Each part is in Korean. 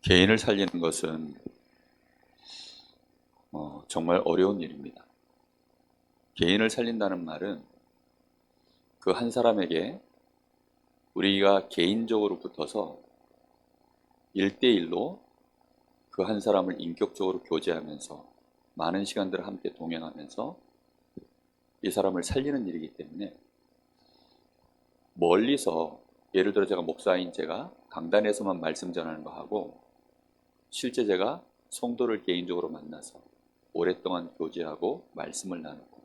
개인을 살리는 것은 정말 어려운 일입니다. 개인을 살린다는 말은 그 한 사람에게 우리가 개인적으로 붙어서 1대1로 그 한 사람을 인격적으로 교제하면서 많은 시간들을 함께 동행하면서 이 사람을 살리는 일이기 때문에 멀리서, 예를 들어 제가 목사인 제가 강단에서만 말씀 전하는 거하고 실제 제가 성도를 개인적으로 만나서 오랫동안 교제하고 말씀을 나누고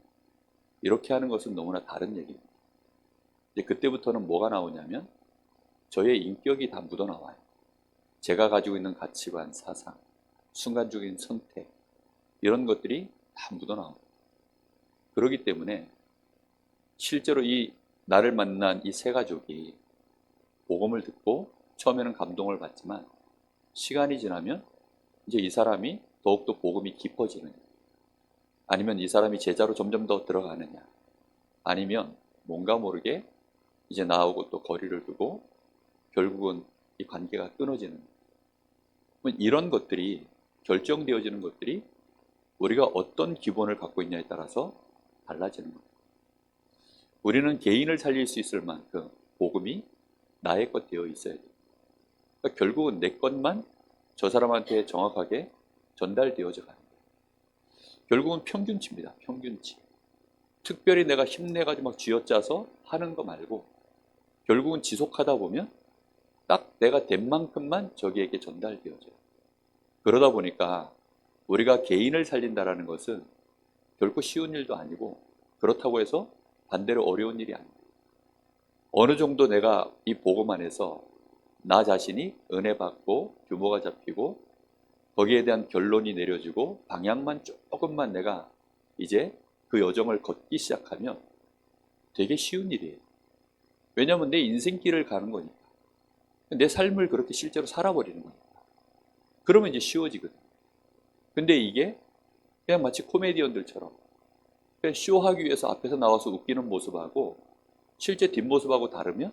이렇게 하는 것은 너무나 다른 얘기입니다. 이제 그때부터는 뭐가 나오냐면 저의 인격이 다 묻어나와요. 제가 가지고 있는 가치관, 사상, 순간적인 선택 이런 것들이 다 묻어나옵니다. 그렇기 때문에 실제로 이 나를 만난 이 세 가족이 복음을 듣고 처음에는 감동을 받지만 시간이 지나면 이제 이 사람이 더욱더 복음이 깊어지느냐, 아니면 이 사람이 제자로 점점 더 들어가느냐, 아니면 뭔가 모르게 이제 나하고 또 거리를 두고 결국은 이 관계가 끊어지는, 이런 것들이 결정되어지는 것들이 우리가 어떤 기본을 갖고 있냐에 따라서 달라지는 겁니다. 우리는 개인을 살릴 수 있을 만큼 복음이 나의 것 되어 있어야 돼요. 그러니까 결국은 내 것만 저 사람한테 정확하게 전달되어져 가는 거예요. 결국은 평균치입니다. 평균치. 특별히 내가 힘내가지고 막 쥐어짜서 하는 거 말고 결국은 지속하다 보면 딱 내가 된 만큼만 저기에게 전달되어져요. 그러다 보니까 우리가 개인을 살린다는 것은 결코 쉬운 일도 아니고, 그렇다고 해서 반대로 어려운 일이 아닙니다. 어느 정도 내가 이 복음 안에서 나 자신이 은혜 받고 규모가 잡히고 거기에 대한 결론이 내려지고 방향만 조금만 내가 이제 그 여정을 걷기 시작하면 되게 쉬운 일이에요. 왜냐하면 내 인생길을 가는 거니까. 내 삶을 그렇게 실제로 살아버리는 거니까. 그러면 이제 쉬워지거든. 근데 이게 그냥 마치 코미디언들처럼 그냥 쇼하기 위해서 앞에서 나와서 웃기는 모습하고 실제 뒷모습하고 다르면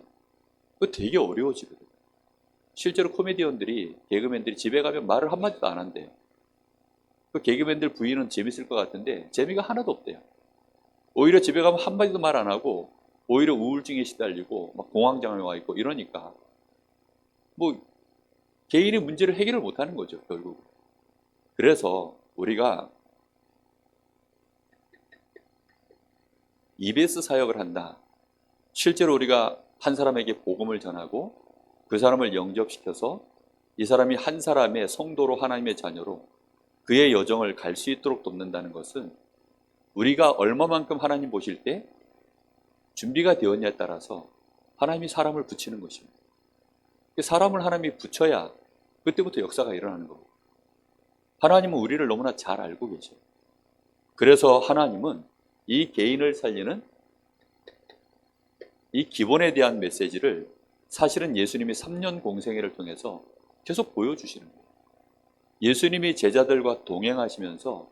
그거 되게 어려워지거든. 실제로 코미디언들이, 개그맨들이 집에 가면 말을 한마디도 안 한대요. 그 개그맨들 부인은 재밌을 것 같은데 재미가 하나도 없대요. 오히려 집에 가면 한마디도 말 안 하고 오히려 우울증에 시달리고 막 공황장애 와 있고 이러니까 뭐 개인의 문제를 해결을 못하는 거죠, 결국. 그래서 우리가 EBS 사역을 한다. 실제로 우리가 한 사람에게 복음을 전하고 그 사람을 영접시켜서 이 사람이 한 사람의 성도로, 하나님의 자녀로 그의 여정을 갈 수 있도록 돕는다는 것은 우리가 얼마만큼 하나님 보실 때 준비가 되었냐에 따라서 하나님이 사람을 붙이는 것입니다. 사람을 하나님이 붙여야 그때부터 역사가 일어나는 거고, 하나님은 우리를 너무나 잘 알고 계셔요. 그래서 하나님은 이 개인을 살리는 이 기본에 대한 메시지를 사실은 예수님이 3년 공생애를 통해서 계속 보여주시는 거예요. 예수님이 제자들과 동행하시면서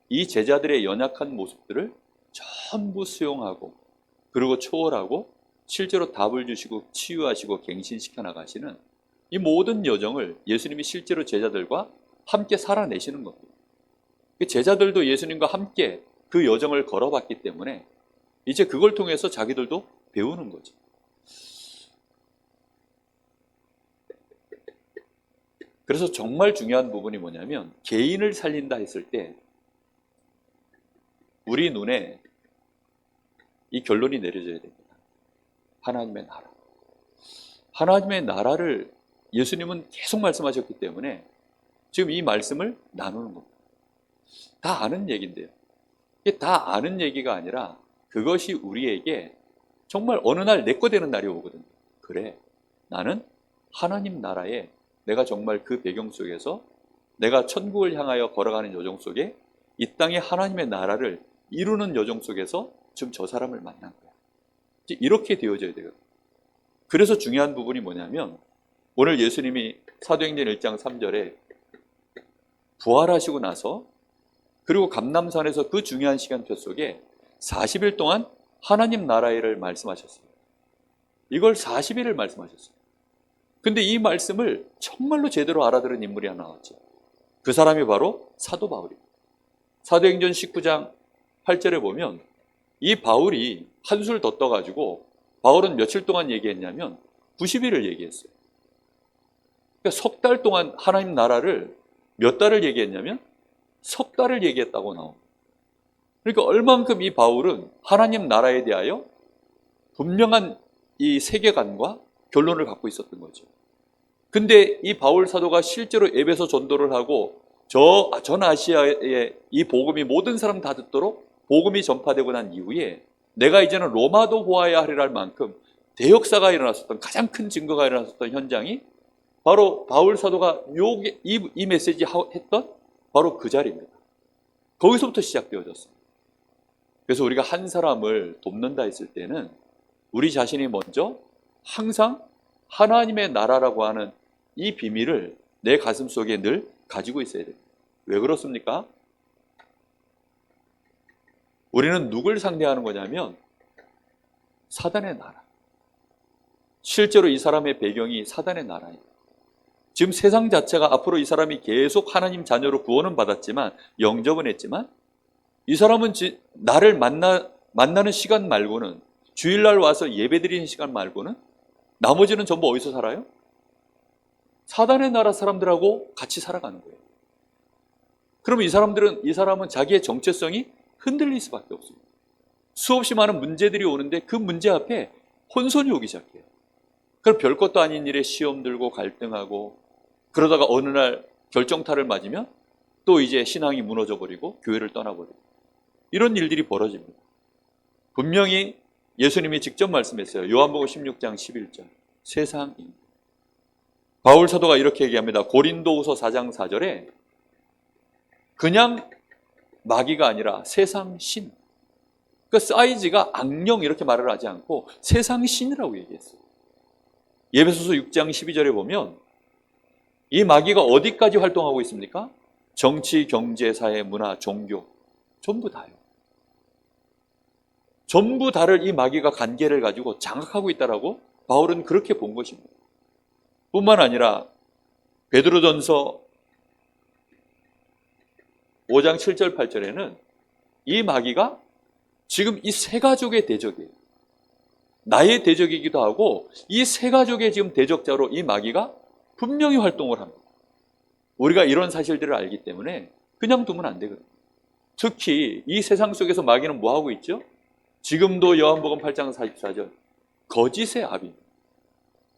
이 제자들의 연약한 모습들을 전부 수용하고 그리고 초월하고 실제로 답을 주시고 치유하시고 갱신시켜 나가시는 이 모든 여정을 예수님이 실제로 제자들과 함께 살아내시는 겁니다. 제자들도 예수님과 함께 그 여정을 걸어봤기 때문에 이제 그걸 통해서 자기들도 배우는 거죠. 그래서 정말 중요한 부분이 뭐냐면 개인을 살린다 했을 때 우리 눈에 이 결론이 내려져야 됩니다. 하나님의 나라. 하나님의 나라를 예수님은 계속 말씀하셨기 때문에 지금 이 말씀을 나누는 겁니다. 다 아는 얘기인데요. 이게 다 아는 얘기가 아니라 그것이 우리에게 정말 어느 날 내 거 되는 날이 오거든요. 그래, 나는 하나님 나라에 내가 정말 그 배경 속에서 내가 천국을 향하여 걸어가는 여정 속에 이 땅에 하나님의 나라를 이루는 여정 속에서 지금 저 사람을 만난 거야. 이렇게 되어져야 되거든요. 그래서 중요한 부분이 뭐냐면 오늘 예수님이 사도행전 1장 3절에 부활하시고 나서 그리고 감람산에서 그 중요한 시간표 속에 40일 동안 하나님 나라를 말씀하셨어요. 이걸 40일을 말씀하셨어요. 근데 이 말씀을 정말로 제대로 알아들은 인물이 하나 나왔죠. 그 사람이 바로 사도 바울입니다. 사도행전 19장 8절에 보면 이 바울이 한술 더 떠가지고 바울은 며칠 동안 얘기했냐면 90일을 얘기했어요. 그러니까 석 달 동안 하나님 나라를 몇 달을 얘기했냐면 석 달을 얘기했다고 나옵니다. 그러니까 얼만큼 이 바울은 하나님 나라에 대하여 분명한 이 세계관과 결론을 갖고 있었던 거죠. 근데 이 바울 사도가 실제로 에베소 전도를 하고 전 아시아에 이 복음이 모든 사람 다 듣도록 복음이 전파되고 난 이후에 내가 이제는 로마도 보아야 하리라 할 만큼 대역사가 일어났었던, 가장 큰 증거가 일어났었던 현장이 바로 바울 사도가 이 메시지 했던 바로 그 자리입니다. 거기서부터 시작되어졌어요. 그래서 우리가 한 사람을 돕는다 했을 때는 우리 자신이 먼저 항상 하나님의 나라라고 하는 이 비밀을 내 가슴 속에 늘 가지고 있어야 됩니다. 왜 그렇습니까? 우리는 누굴 상대하는 거냐면 사단의 나라. 실제로 이 사람의 배경이 사단의 나라예요. 지금 세상 자체가 앞으로 이 사람이 계속 하나님 자녀로 구원은 받았지만, 영접은 했지만, 이 사람은 나를 만나는 시간 말고는, 주일날 와서 예배드리는 시간 말고는 나머지는 전부 어디서 살아요? 사단의 나라 사람들하고 같이 살아가는 거예요. 그러면 이 사람은 자기의 정체성이 흔들릴 수밖에 없습니다. 수없이 많은 문제들이 오는데 그 문제 앞에 혼선이 오기 시작해요. 그럼 별것도 아닌 일에 시험 들고 갈등하고, 그러다가 어느 날 결정타를 맞으면 또 이제 신앙이 무너져 버리고 교회를 떠나버리고, 이런 일들이 벌어집니다. 분명히 예수님이 직접 말씀했어요. 요한복음 16장 11절. 세상입니다. 바울 사도가 이렇게 얘기합니다. 고린도후서 4장 4절에 그냥 마귀가 아니라 세상 신. 그 사이즈가 악령 이렇게 말을 하지 않고 세상 신이라고 얘기했어요. 에베소서 6장 12절에 보면 이 마귀가 어디까지 활동하고 있습니까? 정치, 경제, 사회, 문화, 종교 전부 다요. 전부 다를 이 마귀가 관계를 가지고 장악하고 있다라고 바울은 그렇게 본 것입니다. 뿐만 아니라 베드로전서 5장 7절 8절에는 이 마귀가 지금 이 세 가족의 대적이에요. 나의 대적이기도 하고 이 세 가족의 지금 대적자로 이 마귀가 분명히 활동을 합니다. 우리가 이런 사실들을 알기 때문에 그냥 두면 안 되거든요. 특히 이 세상 속에서 마귀는 뭐하고 있죠? 지금도 요한복음 8장 44절 거짓의 아비입니다.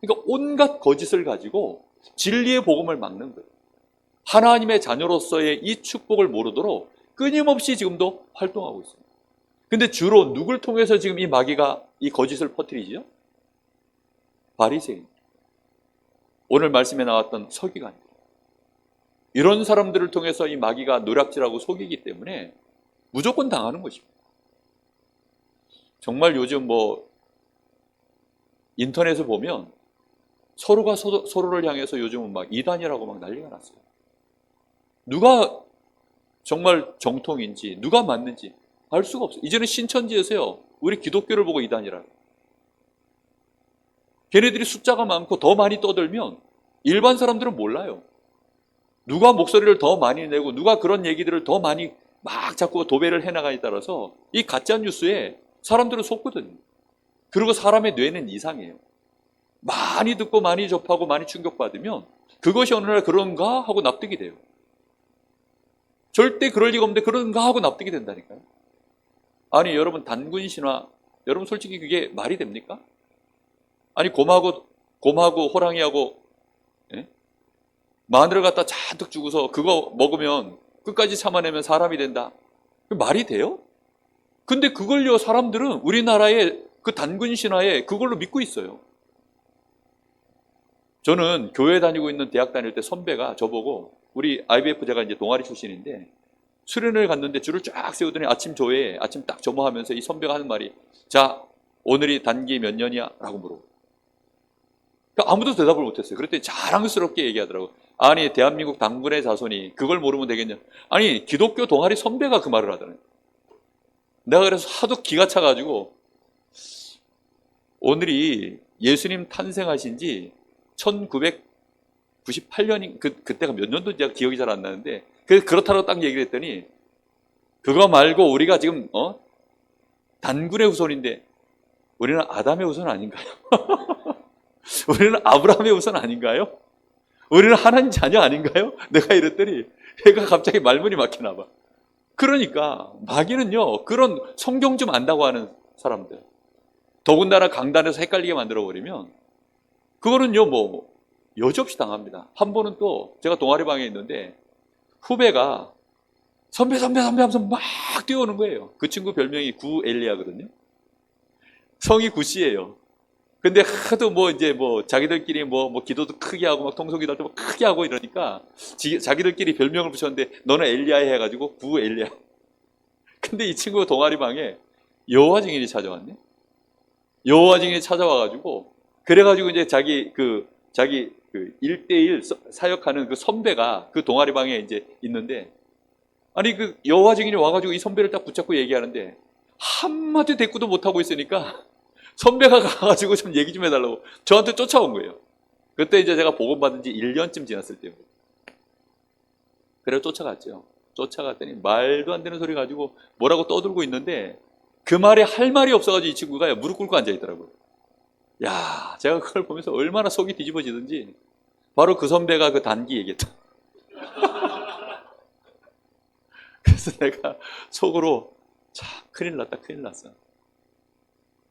그러니까 온갖 거짓을 가지고 진리의 복음을 막는 거예요. 하나님의 자녀로서의 이 축복을 모르도록 끊임없이 지금도 활동하고 있습니다. 근데 주로 누굴 통해서 지금 이 마귀가 이 거짓을 퍼뜨리죠? 바리새인. 오늘 말씀에 나왔던 서기관. 이런 사람들을 통해서 이 마귀가 노략질하고 속이기 때문에 무조건 당하는 것입니다. 정말 요즘 인터넷에 보면 서로가 서로를 향해서 요즘은 막 이단이라고 막 난리가 났어요. 누가 정말 정통인지 누가 맞는지 알 수가 없어요. 이제는 신천지에서요 우리 기독교를 보고 이단이라고. 걔네들이 숫자가 많고 더 많이 떠들면 일반 사람들은 몰라요. 누가 목소리를 더 많이 내고 누가 그런 얘기들을 더 많이 막 자꾸 도배를 해나가에 따라서 이 가짜 뉴스에 사람들은 속거든요. 그리고 사람의 뇌는 이상해요. 많이 듣고 많이 접하고 많이 충격받으면 그것이 어느 날 그런가 하고 납득이 돼요. 절대 그럴 리가 없는데 그런가 하고 납득이 된다니까요. 아니 여러분 단군 신화 여러분 솔직히 그게 말이 됩니까? 아니 곰하고 호랑이하고 마늘을 갖다 잔뜩 주고서 그거 먹으면 끝까지 참아내면 사람이 된다. 말이 돼요? 근데 그걸요 사람들은 우리나라의 그 단군 신화에 그걸로 믿고 있어요. 저는 교회 다니고 있는 대학 다닐 때 선배가 저보고 우리 IBF 제가 이제 동아리 출신인데 수련회를 갔는데 줄을 쫙 세우더니 아침 조회에 아침 딱 점호하면서 이 선배가 하는 말이 자 오늘이 단기 몇 년이야? 라고 물어보고 그러니까 아무도 대답을 못했어요. 그랬더니 자랑스럽게 얘기하더라고. 아니 대한민국 당군의 자손이 그걸 모르면 되겠냐. 아니 기독교 동아리 선배가 그 말을 하더라고요. 내가 그래서 하도 기가 차가지고 오늘이 예수님 탄생하신 지 1998년인 그때가 몇 년도인지 제가 기억이 잘 안 나는데 그렇다고 딱 얘기를 했더니 그거 말고 우리가 지금 단군의 후손인데 우리는 아담의 후손 아닌가요? 우리는 아브라함의 후손 아닌가요? 우리는 하나님 자녀 아닌가요? 내가 이랬더니 얘가 갑자기 말문이 막히나 봐. 그러니까 마귀는요, 그런 성경 좀 안다고 하는 사람들, 더군다나 강단에서 헷갈리게 만들어버리면 그거는요 뭐 여지없이 당합니다. 한 번은 또 제가 동아리방에 있는데 후배가 선배 하면서 막 뛰어오는 거예요. 그 친구 별명이 구엘리야거든요. 성이 구씨예요. 근데 하도 자기들끼리 기도도 크게 하고 막 통성기도 할 때 막 크게 하고 이러니까 자기들끼리 별명을 붙였는데 너는 엘리야해 해가지고 구엘리야. 근데 이 친구가 동아리방에 여호와 증인이 찾아왔네. 여호와 증인이 찾아와가지고 그래가지고 이제 자기 1대1 사역하는 그 선배가 그 동아리방에 이제 있는데, 아니 그 여호와 증인이 와가지고 이 선배를 딱 붙잡고 얘기하는데 한마디 대꾸도 못하고 있으니까 선배가 가가지고 좀 얘기 좀 해달라고 저한테 쫓아온 거예요. 그때 이제 제가 복음받은 지 1년쯤 지났을 때예요. 그래서 쫓아갔죠. 쫓아갔더니 말도 안 되는 소리 가지고 뭐라고 떠들고 있는데 그 말에 할 말이 없어가지고 이 친구가 무릎 꿇고 앉아있더라고요. 야, 제가 그걸 보면서 얼마나 속이 뒤집어지든지 바로 그 선배가 그 단기 얘기했다. 그래서 내가 속으로 참 큰일 났다, 큰일 났어.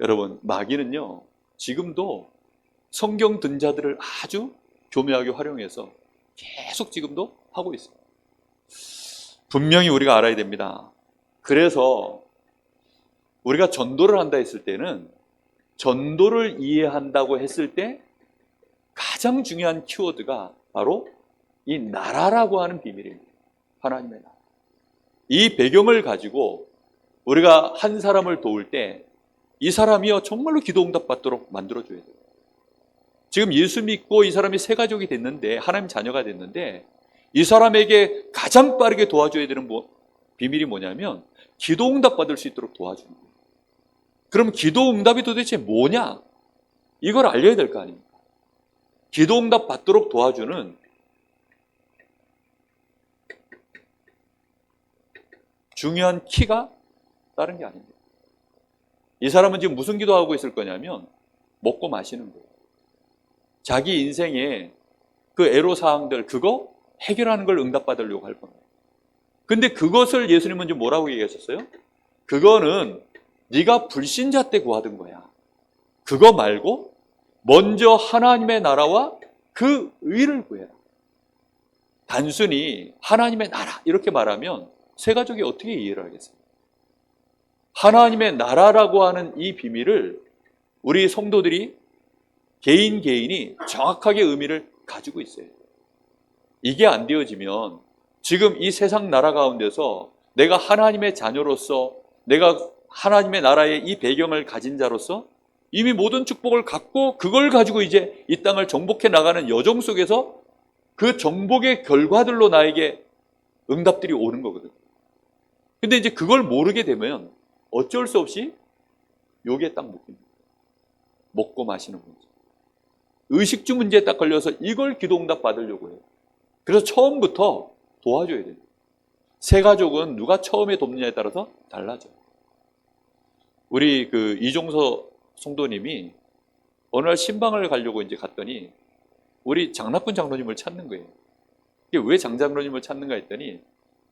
여러분, 마귀는요 지금도 성경 든 자들을 아주 교묘하게 활용해서 계속 지금도 하고 있어요. 분명히 우리가 알아야 됩니다. 그래서 우리가 전도를 한다 했을 때는 전도를 이해한다고 했을 때 가장 중요한 키워드가 바로 이 나라라고 하는 비밀입니다. 하나님의 나라. 이 배경을 가지고 우리가 한 사람을 도울 때 이 사람이요 정말로 기도 응답 받도록 만들어줘야 돼요. 지금 예수 믿고 이 사람이 새 가족이 됐는데, 하나님 자녀가 됐는데 이 사람에게 가장 빠르게 도와줘야 되는 비밀이 뭐냐면 기도 응답 받을 수 있도록 도와주는 거예요. 그럼 기도 응답이 도대체 뭐냐? 이걸 알려야 될 거 아닙니까? 기도 응답 받도록 도와주는 중요한 키가 다른 게 아닙니다. 이 사람은 지금 무슨 기도하고 있을 거냐면 먹고 마시는 거예요. 자기 인생의 그 애로사항들 그거 해결하는 걸 응답받으려고 할 겁니다. 근데 그것을 예수님은 좀 뭐라고 얘기하셨어요? 그거는 네가 불신자 때 구하던 거야. 그거 말고 먼저 하나님의 나라와 그 의를 구해라. 단순히 하나님의 나라 이렇게 말하면 새 가족이 어떻게 이해를 하겠어요? 하나님의 나라라고 하는 이 비밀을 우리 성도들이 개인이 정확하게 의미를 가지고 있어요. 이게 안 되어지면 지금 이 세상 나라 가운데서 내가 하나님의 자녀로서, 내가 하나님의 나라의 이 배경을 가진 자로서 이미 모든 축복을 갖고 그걸 가지고 이제 이 땅을 정복해 나가는 여정 속에서 그 정복의 결과들로 나에게 응답들이 오는 거거든요. 근데 이제 그걸 모르게 되면 어쩔 수 없이 여기에 딱 묶입니다. 먹고 마시는 문제. 의식주 문제에 딱 걸려서 이걸 기도응답 받으려고 해요. 그래서 처음부터 도와줘야 돼요. 새 가족은 누가 처음에 돕느냐에 따라서 달라져요. 우리 그 이종서 성도님이 어느 날 신방을 가려고 이제 갔더니 우리 장락군 장로님을 찾는 거예요. 이게 왜 장장로님을 찾는가 했더니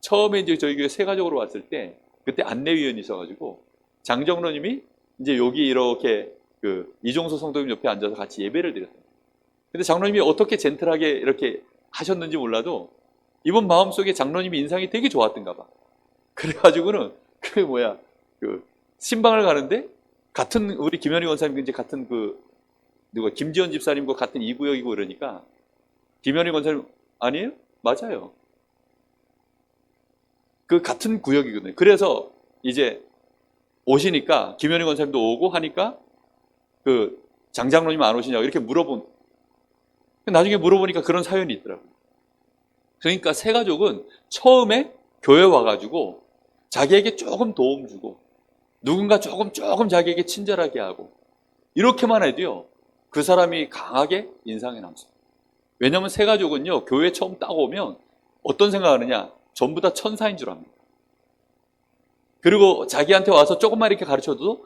처음에 이제 저희 교회 새 가족으로 왔을 때 그때 안내위원이 있어가지고 장정로님이 이제 여기 이렇게 그 이종서 성도님 옆에 앉아서 같이 예배를 드렸어요. 근데 장로님이 어떻게 젠틀하게 이렇게 하셨는지 몰라도 이번 마음속에 장로님이 인상이 되게 좋았던가 봐. 그래가지고는 그 신방을 가는데 같은 우리 김현희 권사님 이제 같은 김지원 집사님과 같은 이 구역이고 그러니까 김현희 권사님 아니에요? 맞아요. 그 같은 구역이거든요. 그래서 이제 오시니까 김현희 권사님도 오고 하니까 그 장장로님 안 오시냐고 이렇게 나중에 물어보니까 그런 사연이 있더라고요. 그러니까 새 가족은 처음에 교회 와가지고 자기에게 조금 도움 주고 누군가 조금 자기에게 친절하게 하고 이렇게만 해도요 그 사람이 강하게 인상에 남습니다. 왜냐하면 새 가족은요, 교회 처음 딱 오면 어떤 생각하느냐, 전부 다 천사인 줄 압니다. 그리고 자기한테 와서 조금만 이렇게 가르쳐도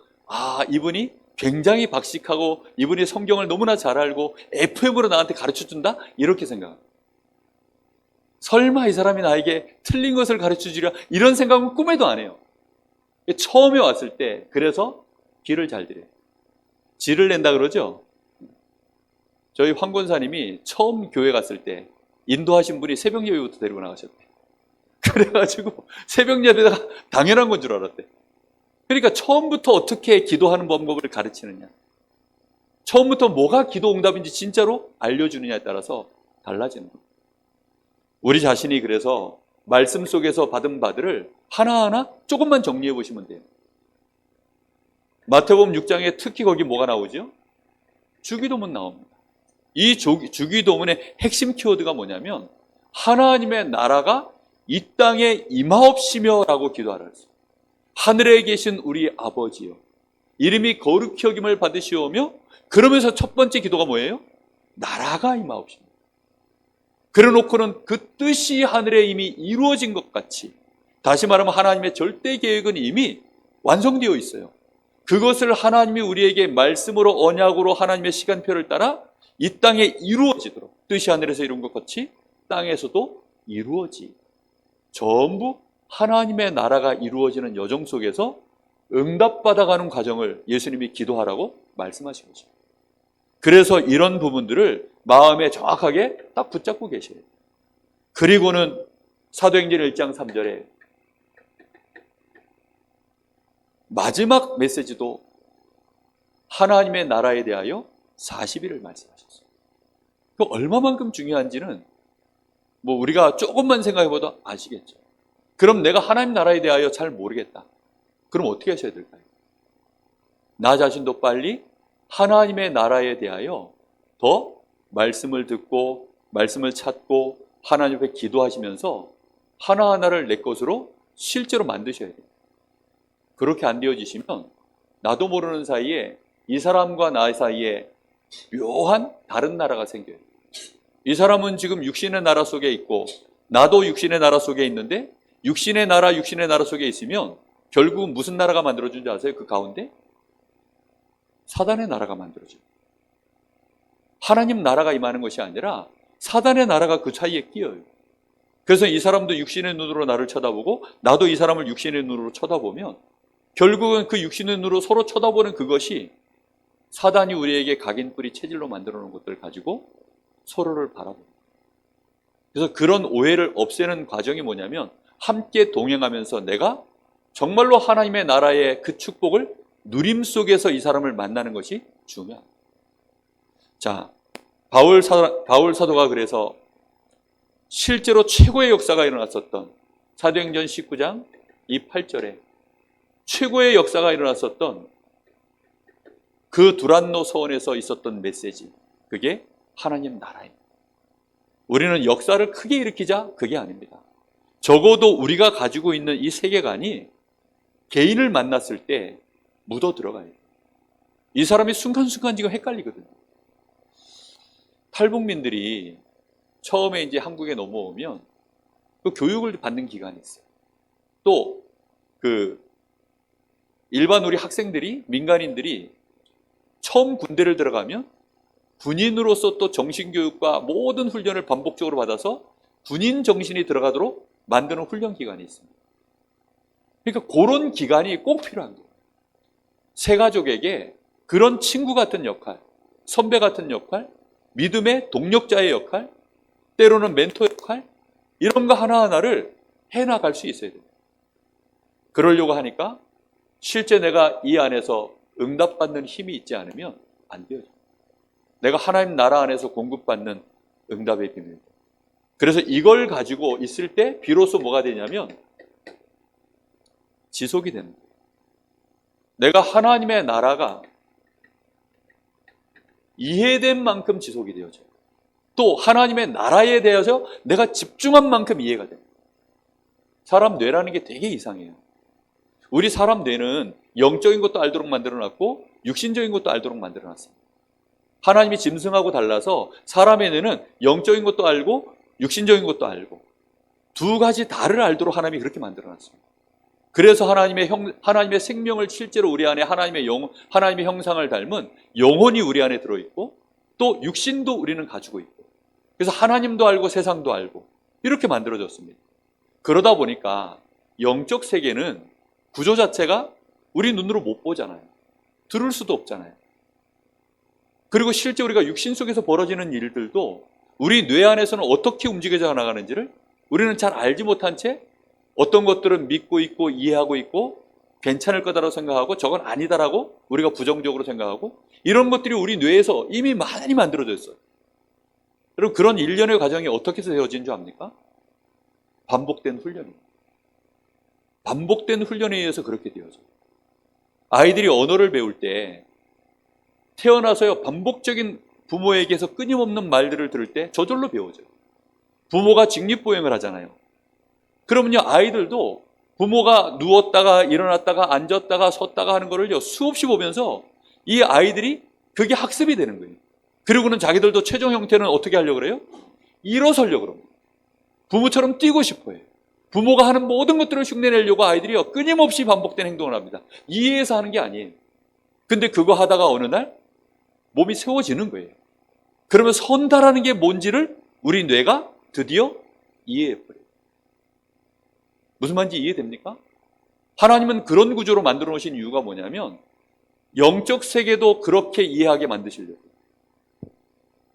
이분이 굉장히 박식하고 이분이 성경을 너무나 잘 알고 FM으로 나한테 가르쳐준다? 이렇게 생각합니다. 설마 이 사람이 나에게 틀린 것을 가르쳐주랴? 이런 생각은 꿈에도 안 해요. 처음에 왔을 때 그래서 길을 잘 들여요. 질을 낸다 그러죠? 저희 황 권사님이 처음 교회 갔을 때 인도하신 분이 새벽 예배부터 데리고 나가셨대. 그래가지고 새벽 예배가 당연한 건 줄 알았대. 그러니까 처음부터 어떻게 기도하는 방법을 가르치느냐, 처음부터 뭐가 기도 응답인지 진짜로 알려주느냐에 따라서 달라지는 거예요. 우리 자신이 그래서 말씀 속에서 받은 바들을 하나하나 조금만 정리해 보시면 돼요. 마태복음 6장에 특히 거기 뭐가 나오죠? 주기도문 나옵니다. 이 주기도문의 핵심 키워드가 뭐냐면 하나님의 나라가 이 땅에 임하옵시며 라고 기도하라 했어요. 하늘에 계신 우리 아버지요, 이름이 거룩히 여김을 받으시오며, 그러면서 첫 번째 기도가 뭐예요? 나라가 임하옵시며. 그래 놓고는 그 뜻이 하늘에 이미 이루어진 것 같이, 다시 말하면 하나님의 절대 계획은 이미 완성되어 있어요. 그것을 하나님이 우리에게 말씀으로 언약으로 하나님의 시간표를 따라 이 땅에 이루어지도록, 뜻이 하늘에서 이룬 것 같이 땅에서도 이루어지, 전부 하나님의 나라가 이루어지는 여정 속에서 응답받아가는 과정을 예수님이 기도하라고 말씀하신 거죠. 그래서 이런 부분들을 마음에 정확하게 딱 붙잡고 계셔요. 그리고는 사도행전 1장 3절에 마지막 메시지도 하나님의 나라에 대하여 40일을 말씀하셨어요. 그 얼마만큼 중요한지는 우리가 조금만 생각해봐도 아시겠죠. 그럼 내가 하나님 나라에 대하여 잘 모르겠다. 그럼 어떻게 하셔야 될까요? 나 자신도 빨리 하나님의 나라에 대하여 더 말씀을 듣고 말씀을 찾고 하나님 앞에 기도하시면서 하나하나를 내 것으로 실제로 만드셔야 돼요. 그렇게 안 되어지시면 나도 모르는 사이에 이 사람과 나 사이에 묘한 다른 나라가 생겨요. 이 사람은 지금 육신의 나라 속에 있고 나도 육신의 나라 속에 있는데, 육신의 나라 속에 있으면 결국은 무슨 나라가 만들어진지 아세요? 그 가운데 사단의 나라가 만들어져요. 하나님 나라가 임하는 것이 아니라 사단의 나라가 그 사이에 끼어요. 그래서 이 사람도 육신의 눈으로 나를 쳐다보고 나도 이 사람을 육신의 눈으로 쳐다보면 결국은 그 육신의 눈으로 서로 쳐다보는 그것이 사단이 우리에게 각인뿌리 체질로 만들어 놓은 것들을 가지고 서로를 바라봅니다. 그래서 그런 오해를 없애는 과정이 뭐냐면 함께 동행하면서 내가 정말로 하나님의 나라의 그 축복을 누림 속에서 이 사람을 만나는 것이 중요합니다. 자, 바울 사도가 그래서 실제로 최고의 역사가 일어났었던 사도행전 19장 이 8절에 최고의 역사가 일어났었던 그 두란노 서원에서 있었던 메시지, 그게 하나님 나라입니다. 우리는 역사를 크게 일으키자, 그게 아닙니다. 적어도 우리가 가지고 있는 이 세계관이 개인을 만났을 때 묻어 들어가요. 이 사람이 순간순간 지금 헷갈리거든요. 탈북민들이 처음에 이제 한국에 넘어오면 그 교육을 받는 기간이 있어요. 또 그 일반 우리 학생들이, 민간인들이 처음 군대를 들어가면 군인으로서 또 정신교육과 모든 훈련을 반복적으로 받아서 군인 정신이 들어가도록 만드는 훈련 기간이 있습니다. 그러니까 그런 기간이 꼭 필요한 거예요. 새 가족에게 그런 친구 같은 역할, 선배 같은 역할, 믿음의 동력자의 역할, 때로는 멘토 역할, 이런 거 하나하나를 해나갈 수 있어야 돼요. 그러려고 하니까 실제 내가 이 안에서 응답받는 힘이 있지 않으면 안 돼요. 내가 하나님 나라 안에서 공급받는 응답의 비밀. 그래서 이걸 가지고 있을 때 비로소 뭐가 되냐면 지속이 됩니다. 내가 하나님의 나라가 이해된 만큼 지속이 되어져요. 또 하나님의 나라에 대해서 내가 집중한 만큼 이해가 돼요. 사람 뇌라는 게 되게 이상해요. 우리 사람 뇌는 영적인 것도 알도록 만들어놨고 육신적인 것도 알도록 만들어놨습니다. 하나님이 짐승하고 달라서 사람의 뇌는 영적인 것도 알고 육신적인 것도 알고 두 가지 다를 알도록 하나님이 그렇게 만들어놨습니다. 그래서 하나님의 생명을 실제로 우리 안에 하나님의 형상을 닮은 영혼이 우리 안에 들어있고 또 육신도 우리는 가지고 있고 그래서 하나님도 알고 세상도 알고 이렇게 만들어졌습니다. 그러다 보니까 영적 세계는 구조 자체가 우리 눈으로 못 보잖아요. 들을 수도 없잖아요. 그리고 실제 우리가 육신 속에서 벌어지는 일들도 우리 뇌 안에서는 어떻게 움직여져 나가는지를 우리는 잘 알지 못한 채 어떤 것들은 믿고 있고 이해하고 있고 괜찮을 거다라고 생각하고 저건 아니다라고 우리가 부정적으로 생각하고 이런 것들이 우리 뇌에서 이미 많이 만들어져 있어요. 여러분 그런 일련의 과정이 어떻게 해서 되어진 줄 압니까? 반복된 훈련입니다. 반복된 훈련에 의해서 그렇게 되어져요. 아이들이 언어를 배울 때 태어나서요 반복적인 부모에게서 끊임없는 말들을 들을 때 저절로 배워져요. 부모가 직립보행을 하잖아요. 그러면요 아이들도 부모가 누웠다가 일어났다가 앉았다가 섰다가 하는 거를요 수없이 보면서 이 아이들이 그게 학습이 되는 거예요. 그리고는 자기들도 최종 형태는 어떻게 하려고 그래요? 일어서려고 그럽니다. 부모처럼 뛰고 싶어요. 부모가 하는 모든 것들을 흉내내려고 아이들이요 끊임없이 반복된 행동을 합니다. 이해해서 하는 게 아니에요. 근데 그거 하다가 어느 날 몸이 세워지는 거예요. 그러면 선다라는 게 뭔지를 우리 뇌가 드디어 이해해버려요. 무슨 말인지 이해됩니까? 하나님은 그런 구조로 만들어 놓으신 이유가 뭐냐면 영적 세계도 그렇게 이해하게 만드시려고.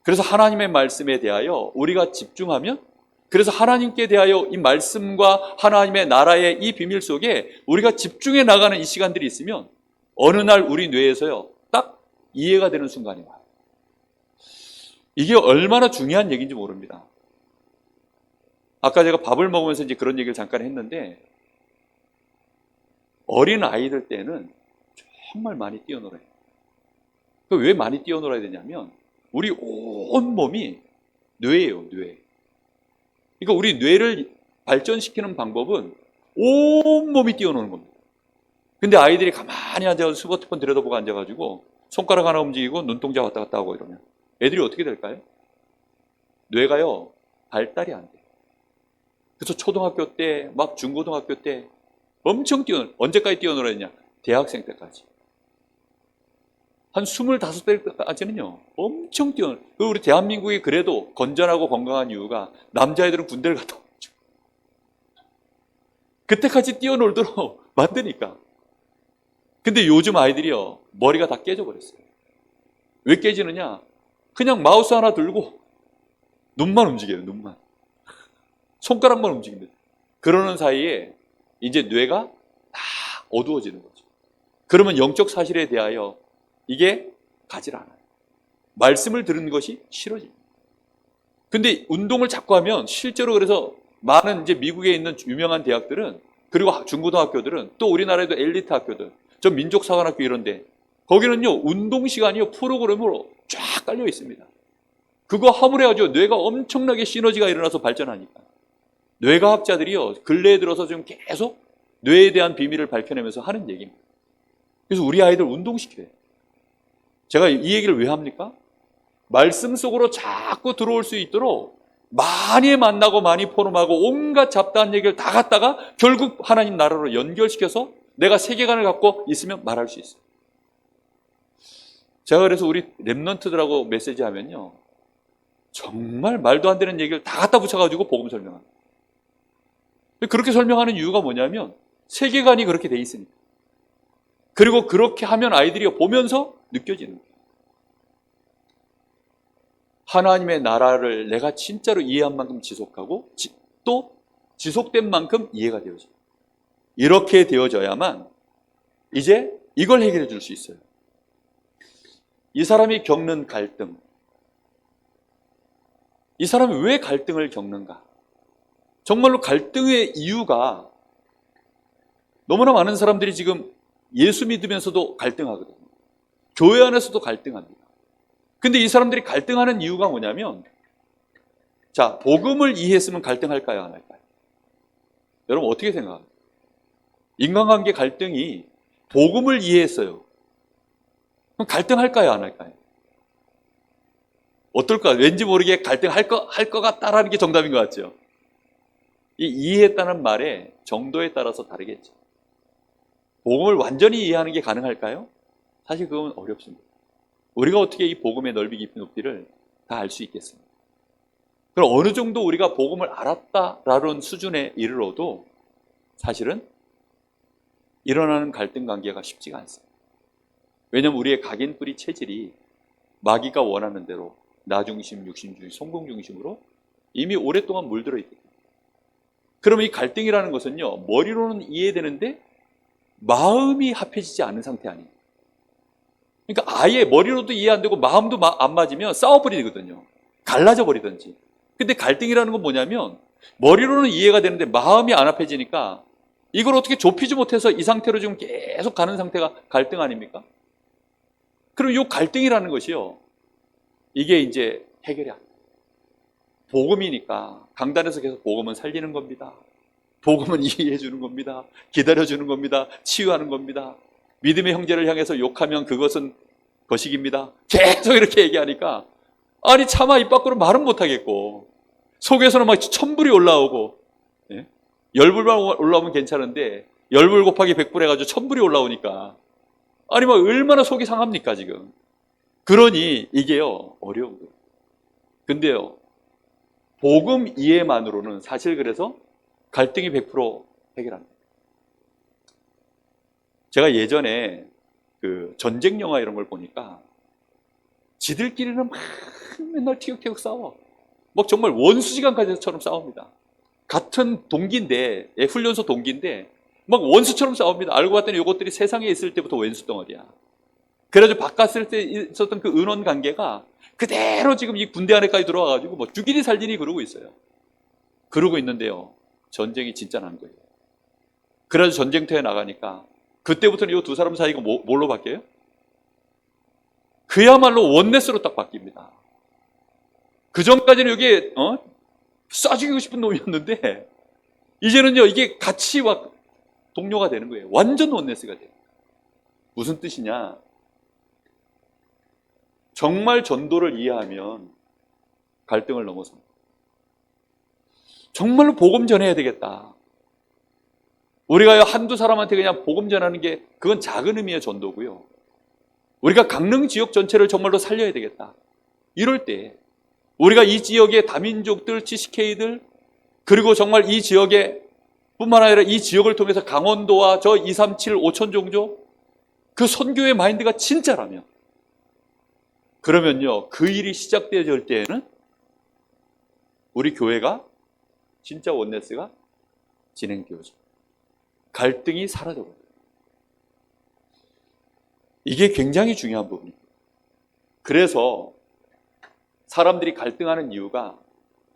그래서 하나님의 말씀에 대하여 우리가 집중하면 그래서 하나님께 대하여 이 말씀과 하나님의 나라의 이 비밀 속에 우리가 집중해 나가는 이 시간들이 있으면 어느 날 우리 뇌에서요 딱 이해가 되는 순간이 와요. 이게 얼마나 중요한 얘기인지 모릅니다. 아까 제가 밥을 먹으면서 이제 그런 얘기를 잠깐 했는데 어린 아이들 때는 정말 많이 뛰어놀아요. 왜 많이 뛰어놀아야 되냐면 우리 온 몸이 뇌예요, 뇌. 그러니까 우리 뇌를 발전시키는 방법은 온 몸이 뛰어노는 겁니다. 근데 아이들이 가만히 앉아서 스마트폰 들여다보고 앉아가지고 손가락 하나 움직이고 눈동자 왔다 갔다 하고 이러면 애들이 어떻게 될까요? 뇌가요 발달이 안 돼요. 그래서 초등학교 때, 막 중고등학교 때 엄청 언제까지 뛰어놀아야 되냐? 대학생 때까지. 한 25대까지는요, 엄청 뛰어놀아요. 우리 대한민국이 그래도 건전하고 건강한 이유가 남자애들은 군대를 갔다 오죠. 그때까지 뛰어놀도록 만드니까. 근데 요즘 아이들이요, 머리가 다 깨져버렸어요. 왜 깨지느냐? 그냥 마우스 하나 들고 눈만 움직여요, 눈만. 손가락만 움직입니다. 그러는 사이에 이제 뇌가 다 어두워지는 거죠. 그러면 영적 사실에 대하여 이게 가질 않아요. 말씀을 들은 것이 싫어집니다. 근데 운동을 자꾸 하면 실제로 그래서 많은 이제 미국에 있는 유명한 대학들은 그리고 중고등학교들은 또 우리나라에도 엘리트 학교들, 저 민족사관학교 이런데 거기는요 운동 시간이요 프로그램으로 쫙 깔려 있습니다. 그거 하물해가지고 뇌가 엄청나게 시너지가 일어나서 발전하니까. 뇌과학자들이요 근래에 들어서 지금 계속 뇌에 대한 비밀을 밝혀내면서 하는 얘기입니다. 그래서 우리 아이들 운동시켜요. 제가 이 얘기를 왜 합니까? 말씀 속으로 자꾸 들어올 수 있도록 많이 만나고 많이 포럼하고 온갖 잡다한 얘기를 다 갖다가 결국 하나님 나라로 연결시켜서 내가 세계관을 갖고 있으면 말할 수 있어요. 제가 그래서 우리 랩런트들하고 메시지 하면요 정말 말도 안 되는 얘기를 다 갖다 붙여가지고 복음 설명합니다. 그렇게 설명하는 이유가 뭐냐면 세계관이 그렇게 돼 있으니까. 그리고 그렇게 하면 아이들이 보면서 느껴지는 거예요. 하나님의 나라를 내가 진짜로 이해한 만큼 지속하고 또 지속된 만큼 이해가 되어져요. 이렇게 되어져야만 이제 이걸 해결해 줄 수 있어요. 이 사람이 겪는 갈등, 이 사람이 왜 갈등을 겪는가? 정말로 갈등의 이유가 너무나 많은 사람들이 지금 예수 믿으면서도 갈등하거든요. 교회 안에서도 갈등합니다. 근데 이 사람들이 갈등하는 이유가 뭐냐면 자, 복음을 이해했으면 갈등할까요? 안 할까요? 여러분 어떻게 생각합니까? 인간관계 갈등이 복음을 이해했어요. 그럼 갈등할까요? 안 할까요? 어떨까? 왠지 모르게 갈등할 것 같다라는 게 정답인 것 같죠. 이 이해했다는 말의 정도에 따라서 다르겠죠. 복음을 완전히 이해하는 게 가능할까요? 사실 그건 어렵습니다. 우리가 어떻게 이 복음의 넓이 깊이 높이를 다 알 수 있겠습니까? 그럼 어느 정도 우리가 복음을 알았다라는 수준에 이르러도 사실은 일어나는 갈등 관계가 쉽지가 않습니다. 왜냐하면 우리의 각인뿌리 체질이 마귀가 원하는 대로 나 중심, 육신 중심, 성공 중심으로 이미 오랫동안 물들어 있거든요. 그러면 이 갈등이라는 것은요, 머리로는 이해되는데 마음이 합해지지 않은 상태 아니에요. 그러니까 아예 머리로도 이해 안 되고 마음도 안 맞으면 싸워버리거든요. 갈라져 버리든지. 근데 갈등이라는 건 뭐냐면 머리로는 이해가 되는데 마음이 안 합해지니까 이걸 어떻게 좁히지 못해서 이 상태로 지금 계속 가는 상태가 갈등 아닙니까? 그럼 이 갈등이라는 것이요, 이게 이제 해결이 안 돼요. 복음이니까 강단에서 계속 복음은 살리는 겁니다. 복음은 이해해 주는 겁니다. 기다려 주는 겁니다. 치유하는 겁니다. 믿음의 형제를 향해서 욕하면 그것은 거식입니다. 계속 이렇게 얘기하니까 아니 차마 입 밖으로 말은 못하겠고 속에서는 막 천불이 올라오고, 예? 열불만 올라오면 괜찮은데 열불 곱하기 100불 해가지고 천불이 올라오니까 아니 막 얼마나 속이 상합니까 지금. 그러니 이게요 어려운 거예요. 근데요 복음 이해만으로는 사실 그래서 갈등이 100% 해결합니다. 제가 예전에 그 전쟁 영화 이런 걸 보니까 지들끼리는 막 맨날 티격태격 싸워. 막 정말 원수지간까지처럼 싸웁니다. 같은 동기인데, 훈련소 동기인데 막 원수처럼 싸웁니다. 알고 봤더니 이것들이 세상에 있을 때부터 원수 덩어리야. 그래가지고 바깥에 때 있었던 그 은원 관계가 그대로 지금 이 군대 안에까지 들어와가지고 뭐 죽이니 살리니 그러고 있어요. 그러고 있는데요, 전쟁이 진짜 난 거예요. 그래서 전쟁터에 나가니까 그때부터는 이 두 사람 사이가 뭘로 바뀌어요? 그야말로 원네스로 딱 바뀝니다. 그 전까지는 여기에 쏴 죽이고 싶은 놈이었는데 이제는요 이게 같이 막 동료가 되는 거예요. 완전 원네스가 돼요. 무슨 뜻이냐? 정말 전도를 이해하면 갈등을 넘어섭니다. 정말로 복음 전해야 되겠다. 우리가 한두 사람한테 그냥 복음 전하는 게 그건 작은 의미의 전도고요. 우리가 강릉 지역 전체를 정말로 살려야 되겠다. 이럴 때 우리가 이 지역의 다민족들, GCK들, 그리고 정말 이 지역에 뿐만 아니라 이 지역을 통해서 강원도와 저 237, 5천 종족 그 선교의 마인드가 진짜라면, 그러면요 그 일이 시작될 때에는 우리 교회가 진짜 원네스가 진행되어져 갈등이 사라져버려요. 이게 굉장히 중요한 부분입니다. 그래서 사람들이 갈등하는 이유가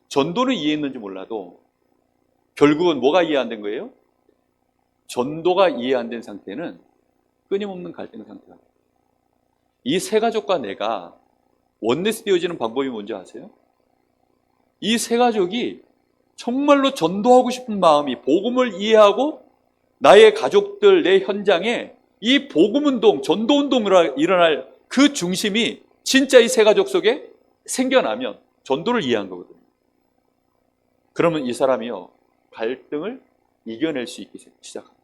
전도는 이해했는지 몰라도 결국은 뭐가 이해 안 된 거예요? 전도가 이해 안 된 상태는 끊임없는 갈등 상태가. 이 세 가족과 내가 원네스 되어지는 방법이 뭔지 아세요? 이 세 가족이 정말로 전도하고 싶은 마음이, 복음을 이해하고 나의 가족들, 내 현장에 이 복음운동, 전도운동을 일어날 그 중심이 진짜 이 세 가족 속에 생겨나면 전도를 이해한 거거든요. 그러면 이 사람이요 갈등을 이겨낼 수 있기 시작합니다.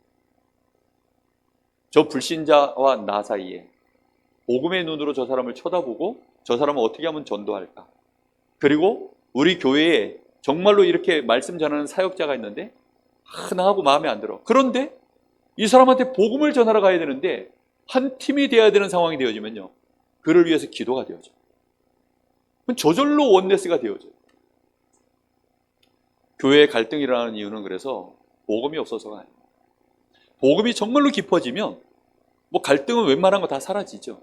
저 불신자와 나 사이에 복음의 눈으로 저 사람을 쳐다보고 저 사람을 어떻게 하면 전도할까? 그리고 우리 교회에 정말로 이렇게 말씀 전하는 사역자가 있는데 나하고 마음에 안 들어. 그런데 이 사람한테 복음을 전하러 가야 되는데 한 팀이 되어야 되는 상황이 되어지면요 그를 위해서 기도가 되어져요. 저절로 원네스가 되어져요. 교회에 갈등이 일어나는 이유는 그래서 복음이 없어서가 아니에요. 복음이 정말로 깊어지면 뭐 갈등은 웬만한 거 다 사라지죠.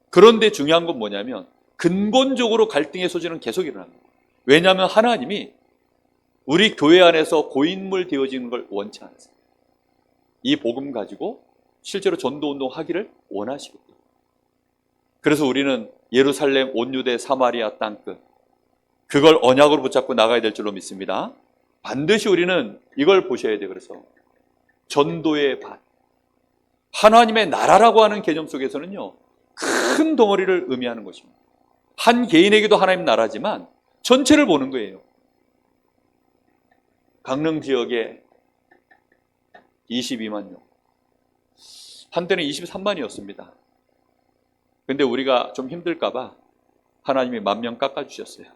그런데 중요한 건 뭐냐면 근본적으로 갈등의 소지는 계속 일어납니다. 왜냐하면 하나님이 우리 교회 안에서 고인물 되어지는 걸 원치 않으세요. 이 복음 가지고 실제로 전도운동 하기를 원하시거든요. 그래서 우리는 예루살렘, 온유대, 사마리아 땅끝, 그걸 언약으로 붙잡고 나가야 될 줄로 믿습니다. 반드시 우리는 이걸 보셔야 돼요. 그래서 전도의 밭, 하나님의 나라라고 하는 개념 속에서는요 큰 덩어리를 의미하는 것입니다. 한 개인에게도 하나님 나라지만 전체를 보는 거예요. 강릉 지역에 22만 명. 한때는 23만이었습니다. 근데 우리가 좀 힘들까 봐 하나님이 10,000명 깎아주셨어요.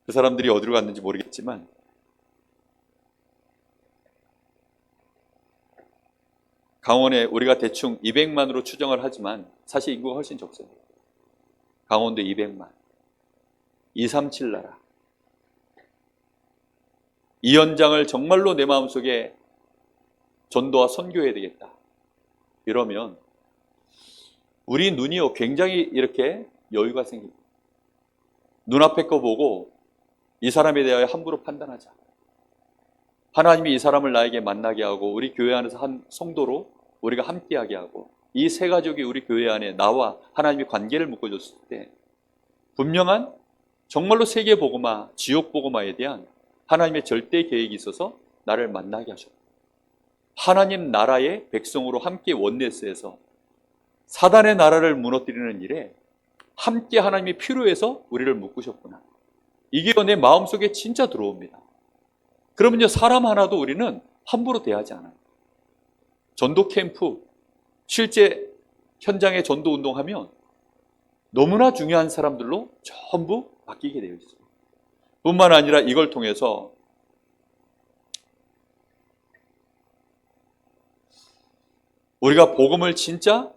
그 사람들이 어디로 갔는지 모르겠지만 강원에 우리가 대충 200만으로 추정을 하지만 사실 인구가 훨씬 적어요. 강원도 200만. 237 나라. 이 현장을 정말로 내 마음속에 전도와 선교해야 되겠다. 이러면 우리 눈이요 굉장히 이렇게 여유가 생깁니다. 눈앞에 거 보고 이 사람에 대하여 함부로 판단하자. 하나님이 이 사람을 나에게 만나게 하고 우리 교회 안에서 한 성도로 우리가 함께하게 하고 이 세 가족이 우리 교회 안에 나와 하나님의 관계를 묶어줬을 때 분명한 정말로 세계 복음화, 지옥 복음화에 대한 하나님의 절대 계획이 있어서 나를 만나게 하셨다. 하나님 나라의 백성으로 함께 원네스에서 사단의 나라를 무너뜨리는 일에 함께 하나님이 필요해서 우리를 묶으셨구나. 이게 내 마음속에 진짜 들어옵니다. 그러면요 사람 하나도 우리는 함부로 대하지 않아요. 전도 캠프, 실제 현장에 전도 운동하면 너무나 중요한 사람들로 전부 바뀌게 되어 있어요. 뿐만 아니라 이걸 통해서 우리가 복음을 진짜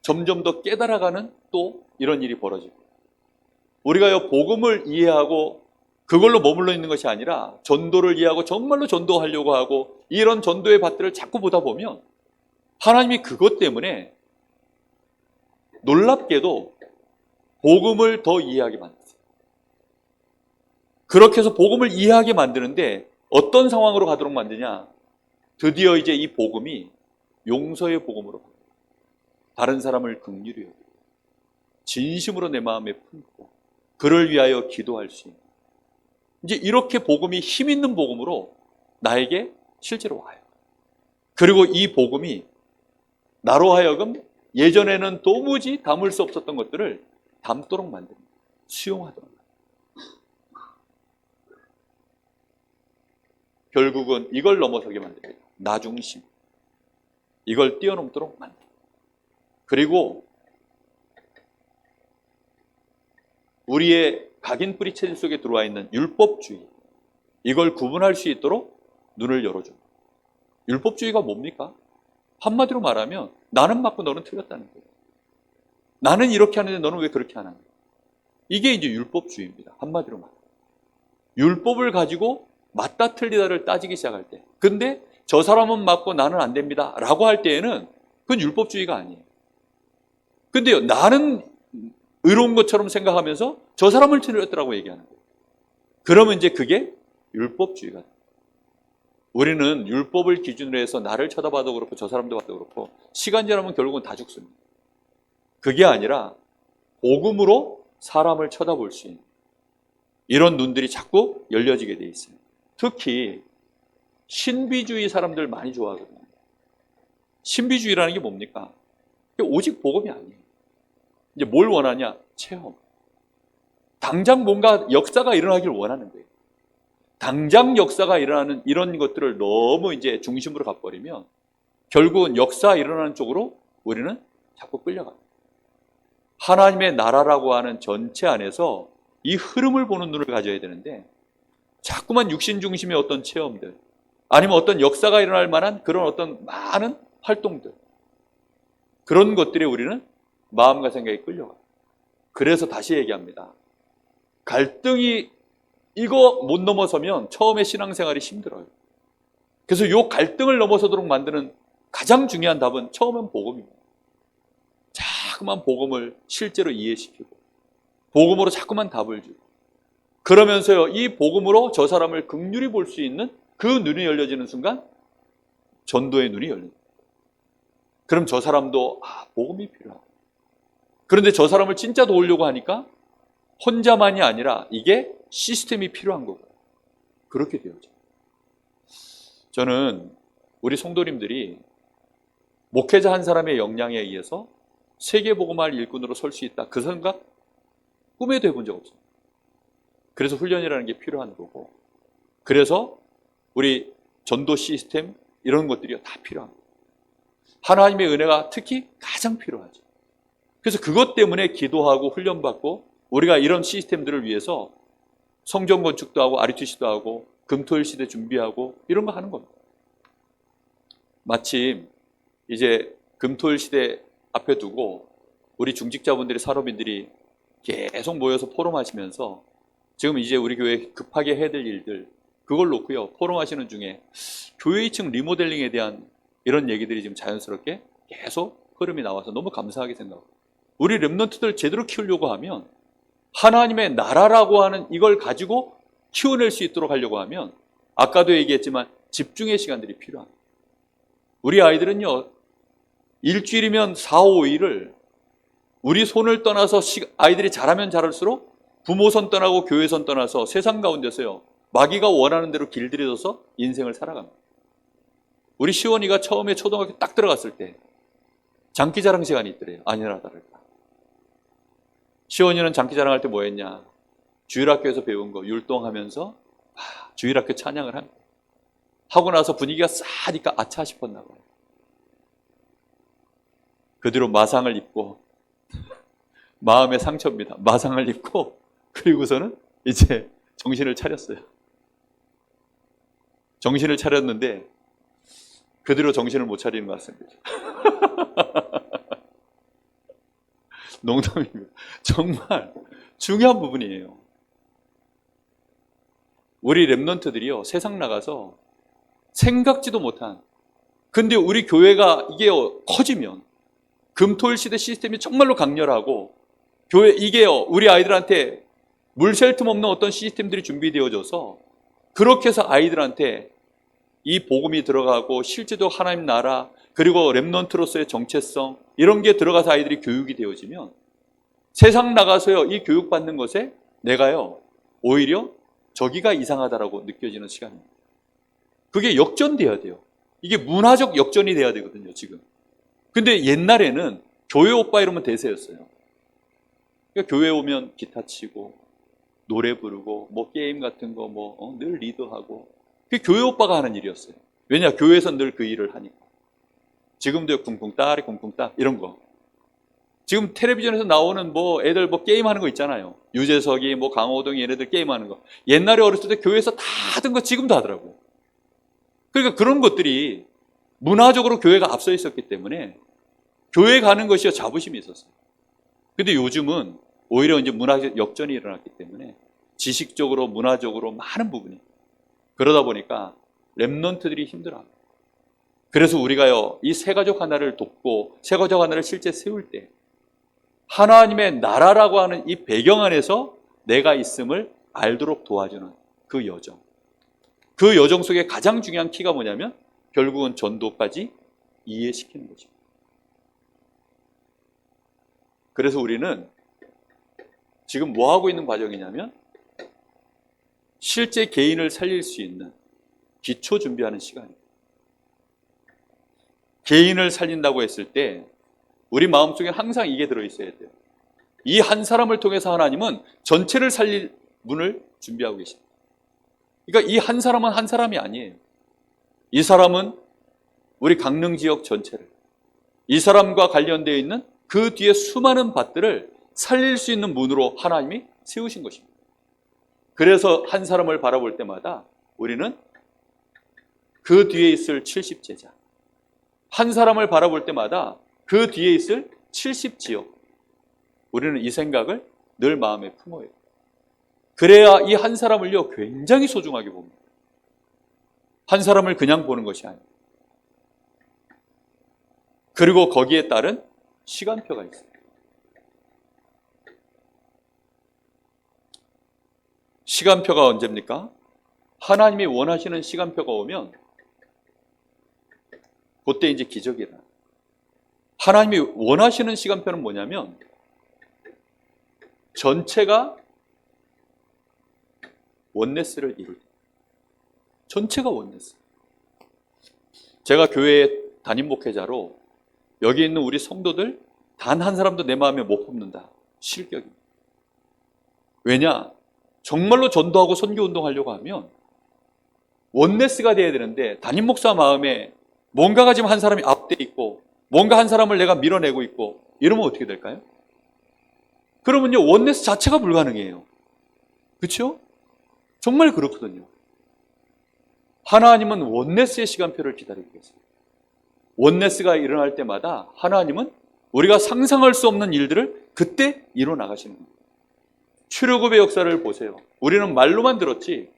점점 더 깨달아가는 또 이런 일이 벌어지고 우리가 복음을 이해하고 그걸로 머물러 있는 것이 아니라 전도를 이해하고 정말로 전도하려고 하고 이런 전도의 밭들을 자꾸 보다 보면 하나님이 그것 때문에 놀랍게도 복음을 더 이해하게 만들었어요. 그렇게 해서 복음을 이해하게 만드는데 어떤 상황으로 가도록 만드냐? 드디어 이제 이 복음이 용서의 복음으로 다른 사람을 긍휼히 여기고 진심으로 내 마음에 품고 그를 위하여 기도할 수 있는 이제 이렇게 복음이 힘 있는 복음으로 나에게 실제로 와요. 그리고 이 복음이 나로 하여금 예전에는 도무지 담을 수 없었던 것들을 담도록 만듭니다. 수용하도록 만듭니다. 결국은 이걸 넘어서게 만듭니다. 나 중심. 이걸 뛰어넘도록 만듭니다. 그리고 우리의 각인 뿌리 체질 속에 들어와 있는 율법주의, 이걸 구분할 수 있도록 눈을 열어줍니다. 율법주의가 뭡니까? 한마디로 말하면 나는 맞고 너는 틀렸다는 거예요. 나는 이렇게 하는데 너는 왜 그렇게 하는 거예요? 이게 이제 율법주의입니다. 한마디로 말하면. 율법을 가지고 맞다 틀리다를 따지기 시작할 때, 근데 저 사람은 맞고 나는 안 됩니다 라고 할 때에는 그건 율법주의가 아니에요. 근데요, 나는 의로운 것처럼 생각하면서 저 사람을 틀렸더라고 얘기하는 거예요. 그러면 이제 그게 율법주의가 돼요. 우리는 율법을 기준으로 해서 나를 쳐다봐도 그렇고 저 사람도 봐도 그렇고 시간 지나면 결국은 다 죽습니다. 그게 아니라 복음으로 사람을 쳐다볼 수 있는 이런 눈들이 자꾸 열려지게 돼 있어요. 특히 신비주의 사람들 많이 좋아하거든요. 신비주의라는 게 뭡니까? 오직 복음이 아니에요. 이제 뭘 원하냐? 체험. 당장 뭔가 역사가 일어나길 원하는 거예요. 당장 역사가 일어나는 이런 것들을 너무 이제 중심으로 가버리면 결국은 역사 일어나는 쪽으로 우리는 자꾸 끌려갑니다. 하나님의 나라라고 하는 전체 안에서 이 흐름을 보는 눈을 가져야 되는데 자꾸만 육신 중심의 어떤 체험들 아니면 어떤 역사가 일어날 만한 그런 어떤 많은 활동들 그런 것들에 우리는 마음과 생각이 끌려가요. 그래서 다시 얘기합니다. 갈등이 이거 못 넘어서면 처음에 신앙생활이 힘들어요. 그래서 이 갈등을 넘어서도록 만드는 가장 중요한 답은 처음엔 복음입니다. 자꾸만 복음을 실제로 이해시키고 복음으로 자꾸만 답을 주고 그러면서요 이 복음으로 저 사람을 긍휼히 볼 수 있는 그 눈이 열려지는 순간 전도의 눈이 열립니다. 그럼 저 사람도 복음이 필요하고 그런데 저 사람을 진짜 도우려고 하니까 혼자만이 아니라 이게 시스템이 필요한 거고 그렇게 되어져. 저는 우리 성도님들이 목회자 한 사람의 역량에 의해서 세계복음화할 일꾼으로 설 수 있다. 그 생각 꿈에도 해본 적 없어요. 그래서 훈련이라는 게 필요한 거고, 그래서 우리 전도 시스템 이런 것들이 다 필요합니다. 하나님의 은혜가 특히 가장 필요하죠. 그래서 그것 때문에 기도하고 훈련받고 우리가 이런 시스템들을 위해서 성전 건축도 하고 RUTC도 하고 금토일 시대 준비하고 이런 거 하는 겁니다. 마침 이제 금토일 시대 앞에 두고 우리 중직자분들이 산업인들이 계속 모여서 포럼하시면서 지금 이제 우리 교회 급하게 해야 될 일들 그걸 놓고요. 포럼하시는 중에 교회 2층 리모델링에 대한 이런 얘기들이 지금 자연스럽게 계속 흐름이 나와서 너무 감사하게 생각합니다. 우리 렘넌트들 제대로 키우려고 하면 하나님의 나라라고 하는 이걸 가지고 키워낼 수 있도록 하려고 하면 아까도 얘기했지만 집중의 시간들이 필요합니다. 우리 아이들은요. 일주일이면 4, 5일을 우리 손을 떠나서 아이들이 자라면 자랄수록 부모 손 떠나고 교회 손 떠나서 세상 가운데서요. 마귀가 원하는 대로 길들여져서 인생을 살아갑니다. 우리 시원이가 처음에 초등학교 딱 들어갔을 때 장기자랑 시간이 있더래요. 아니나 다를까. 시원이는 장기자랑할 때 뭐 했냐. 주일학교에서 배운 거 율동하면서 주일학교 찬양을 합니다. 하고 나서 분위기가 싸니까 아차 싶었나 봐요. 그 뒤로 마상을 입고 마음의 상처입니다. 마상을 입고 그리고서는 이제 정신을 차렸어요. 정신을 차렸는데 그 뒤로 정신을 못 차리는 것 같습니다. 농담입니다. 정말 중요한 부분이에요. 우리 렘넌트들이요. 세상 나가서 생각지도 못한 근데 우리 교회가 이게 커지면 금토일 시대 시스템이 정말로 강렬하고 교회 이게요. 우리 아이들한테 물 셀 틈 없는 어떤 시스템들이 준비되어져서 그렇게 해서 아이들한테 이 복음이 들어가고 실제도 하나님 나라 그리고 렘넌트로서의 정체성 이런 게 들어가서 아이들이 교육이 되어지면 세상 나가서요. 이 교육받는 것에 내가요. 오히려 저기가 이상하다라고 느껴지는 시간입니다. 그게 역전돼야 돼요. 이게 문화적 역전이 돼야 되거든요. 지금. 근데 옛날에는 교회 오빠 이러면 대세였어요. 그러니까 교회 오면 기타 치고 노래 부르고 뭐 게임 같은 거 뭐 늘 리더하고 그게 교회 오빠가 하는 일이었어요. 왜냐? 교회에서 늘 그 일을 하니까. 지금도 쿵쿵 따리 쿵쿵 따 이런 거. 지금 텔레비전에서 나오는 뭐 애들 뭐 게임하는 거 있잖아요. 유재석이 뭐 강호동이 얘네들 게임하는 거. 옛날에 어렸을 때 교회에서 다 하던 거 지금도 하더라고요. 그러니까 그런 것들이 문화적으로 교회가 앞서 있었기 때문에 교회 가는 것이 자부심이 있었어요. 근데 요즘은 오히려 이제 문화적 역전이 일어났기 때문에 지식적으로 문화적으로 많은 부분이 그러다 보니까 렘넌트들이 힘들어합니다. 그래서 우리가요 이 세 가족 하나를 돕고 세 가족 하나를 실제 세울 때 하나님의 나라라고 하는 이 배경 안에서 내가 있음을 알도록 도와주는 그 여정. 그 여정 속에 가장 중요한 키가 뭐냐면 결국은 전도까지 이해시키는 거죠. 그래서 우리는 지금 뭐 하고 있는 과정이냐면 실제 개인을 살릴 수 있는 기초 준비하는 시간입니다. 개인을 살린다고 했을 때 우리 마음속에 항상 이게 들어있어야 돼요. 이 한 사람을 통해서 하나님은 전체를 살릴 문을 준비하고 계십니다. 그러니까 이 한 사람은 한 사람이 아니에요. 이 사람은 우리 강릉 지역 전체를 이 사람과 관련되어 있는 그 뒤에 수많은 밭들을 살릴 수 있는 문으로 하나님이 세우신 것입니다. 그래서 한 사람을 바라볼 때마다 우리는 그 뒤에 있을 70제자 한 사람을 바라볼 때마다 그 뒤에 있을 70지역 우리는 이 생각을 늘 마음에 품어요. 그래야 이 한 사람을요 굉장히 소중하게 봅니다. 한 사람을 그냥 보는 것이 아니에요. 그리고 거기에 따른 시간표가 있어요. 시간표가 언제입니까? 하나님이 원하시는 시간표가 오면 그때 이제 기적이 일어나요. 하나님이 원하시는 시간표는 뭐냐면 전체가 원네스를 이룰 때 전체가 원네스. 제가 교회 담임 목회자로 여기 있는 우리 성도들 단 한 사람도 내 마음에 못 품는다. 실격입니다. 왜냐? 정말로 전도하고 선교운동 하려고 하면 원네스가 돼야 되는데 담임 목사 마음에 뭔가가 지금 한 사람이 앞돼 있고 뭔가 한 사람을 내가 밀어내고 있고 이러면 어떻게 될까요? 그러면요 원네스 자체가 불가능해요. 그렇죠? 정말 그렇거든요. 하나님은 원네스의 시간표를 기다리고 계세요. 원네스가 일어날 때마다 하나님은 우리가 상상할 수 없는 일들을 그때 이뤄나가시는 거예요. 출애굽의 역사를 보세요. 우리는 말로만 들었지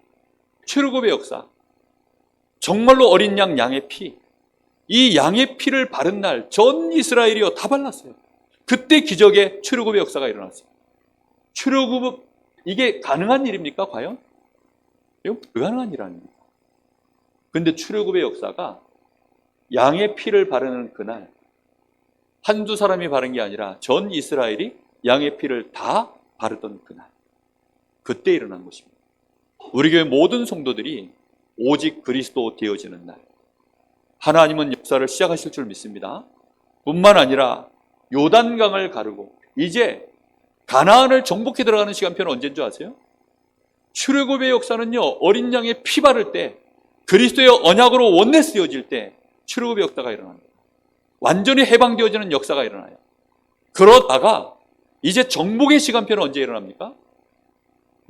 출애굽의 역사, 정말로 어린 양의 피, 이 양의 피를 바른 날 전 이스라엘이요 다 발랐어요. 그때 기적의 출애굽의 역사가 일어났어요. 출애굽, 이게 가능한 일입니까 과연? 이건 불가능한 일 아닙니까? 근데 출애굽의 역사가 양의 피를 바르는 그날 한두 사람이 바른 게 아니라 전 이스라엘이 양의 피를 다 바르던 그날, 그때 일어난 것입니다. 우리 교회 모든 성도들이 오직 그리스도 되어지는 날 하나님은 역사를 시작하실 줄 믿습니다. 뿐만 아니라 요단강을 가르고 이제 가나안을 정복해 들어가는 시간표는 언제인 줄 아세요? 출애굽의 역사는요 어린 양의 피 바를 때 그리스도의 언약으로 원내스 되어질 때 출애굽의 역사가 일어납니다. 완전히 해방되어지는 역사가 일어나요. 그러다가 이제 정복의 시간표는 언제 일어납니까?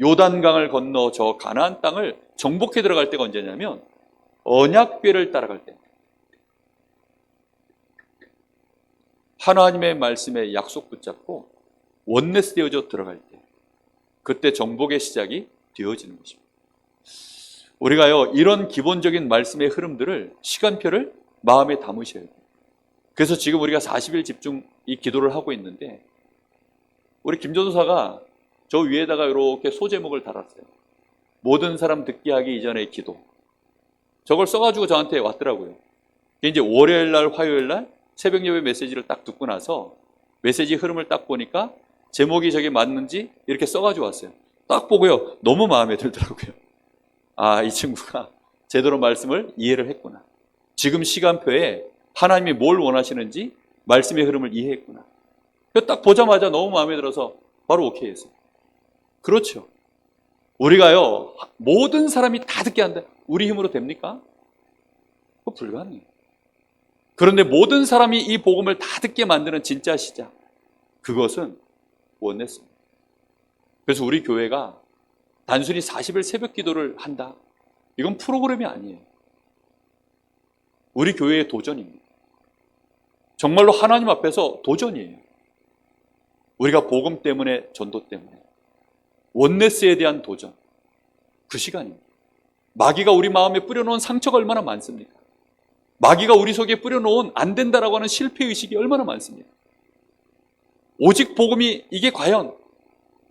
요단강을 건너 저 가나안 땅을 정복해 들어갈 때가 언제냐면 언약궤를 따라갈 때, 하나님의 말씀에 약속 붙잡고 원내스 되어져 들어갈 때, 그때 정복의 시작이 되어지는 것입니다. 우리가요 이런 기본적인 말씀의 흐름들을 시간표를 마음에 담으셔야 돼요. 그래서 지금 우리가 40일 집중 이 기도를 하고 있는데 우리 김전도사가 저 위에다가 이렇게 소제목을 달았어요. 모든 사람 듣게 하기 이전의 기도. 저걸 써가지고 저한테 왔더라고요. 이제 월요일 날, 화요일 날 새벽 예배 메시지를 딱 듣고 나서 메시지 흐름을 딱 보니까 제목이 저게 맞는지 이렇게 써가지고 왔어요. 딱 보고요. 너무 마음에 들더라고요. 아, 이 친구가 제대로 말씀을 이해를 했구나. 지금 시간표에 하나님이 뭘 원하시는지 말씀의 흐름을 이해했구나. 딱 보자마자 너무 마음에 들어서 바로 오케이 했어요. 그렇죠. 우리가요 모든 사람이 다 듣게 한다. 우리 힘으로 됩니까? 그거 불가능해요. 그런데 모든 사람이 이 복음을 다 듣게 만드는 진짜 시작, 그것은 원내스입니다. 그래서 우리 교회가 단순히 40일 새벽 기도를 한다, 이건 프로그램이 아니에요. 우리 교회의 도전입니다. 정말로 하나님 앞에서 도전이에요. 우리가 복음 때문에, 전도 때문에, 원네스에 대한 도전, 그 시간입니다. 마귀가 우리 마음에 뿌려놓은 상처가 얼마나 많습니까? 마귀가 우리 속에 뿌려놓은 안 된다라고 하는 실패의식이 얼마나 많습니까? 오직 복음이, 이게 과연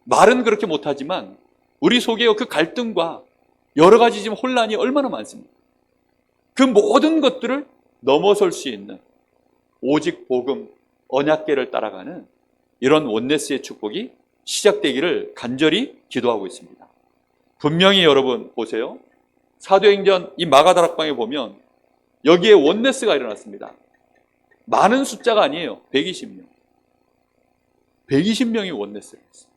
말은 그렇게 못하지만 우리 속에 그 갈등과 여러 가지 지금 혼란이 얼마나 많습니까? 그 모든 것들을 넘어설 수 있는 오직 복음, 언약궤를 따라가는 이런 원네스의 축복이 시작되기를 간절히 기도하고 있습니다. 분명히 여러분 보세요. 사도행전 이 마가다락방에 보면 여기에 원네스가 일어났습니다. 많은 숫자가 아니에요. 120명. 120명이 원네스를 했어요.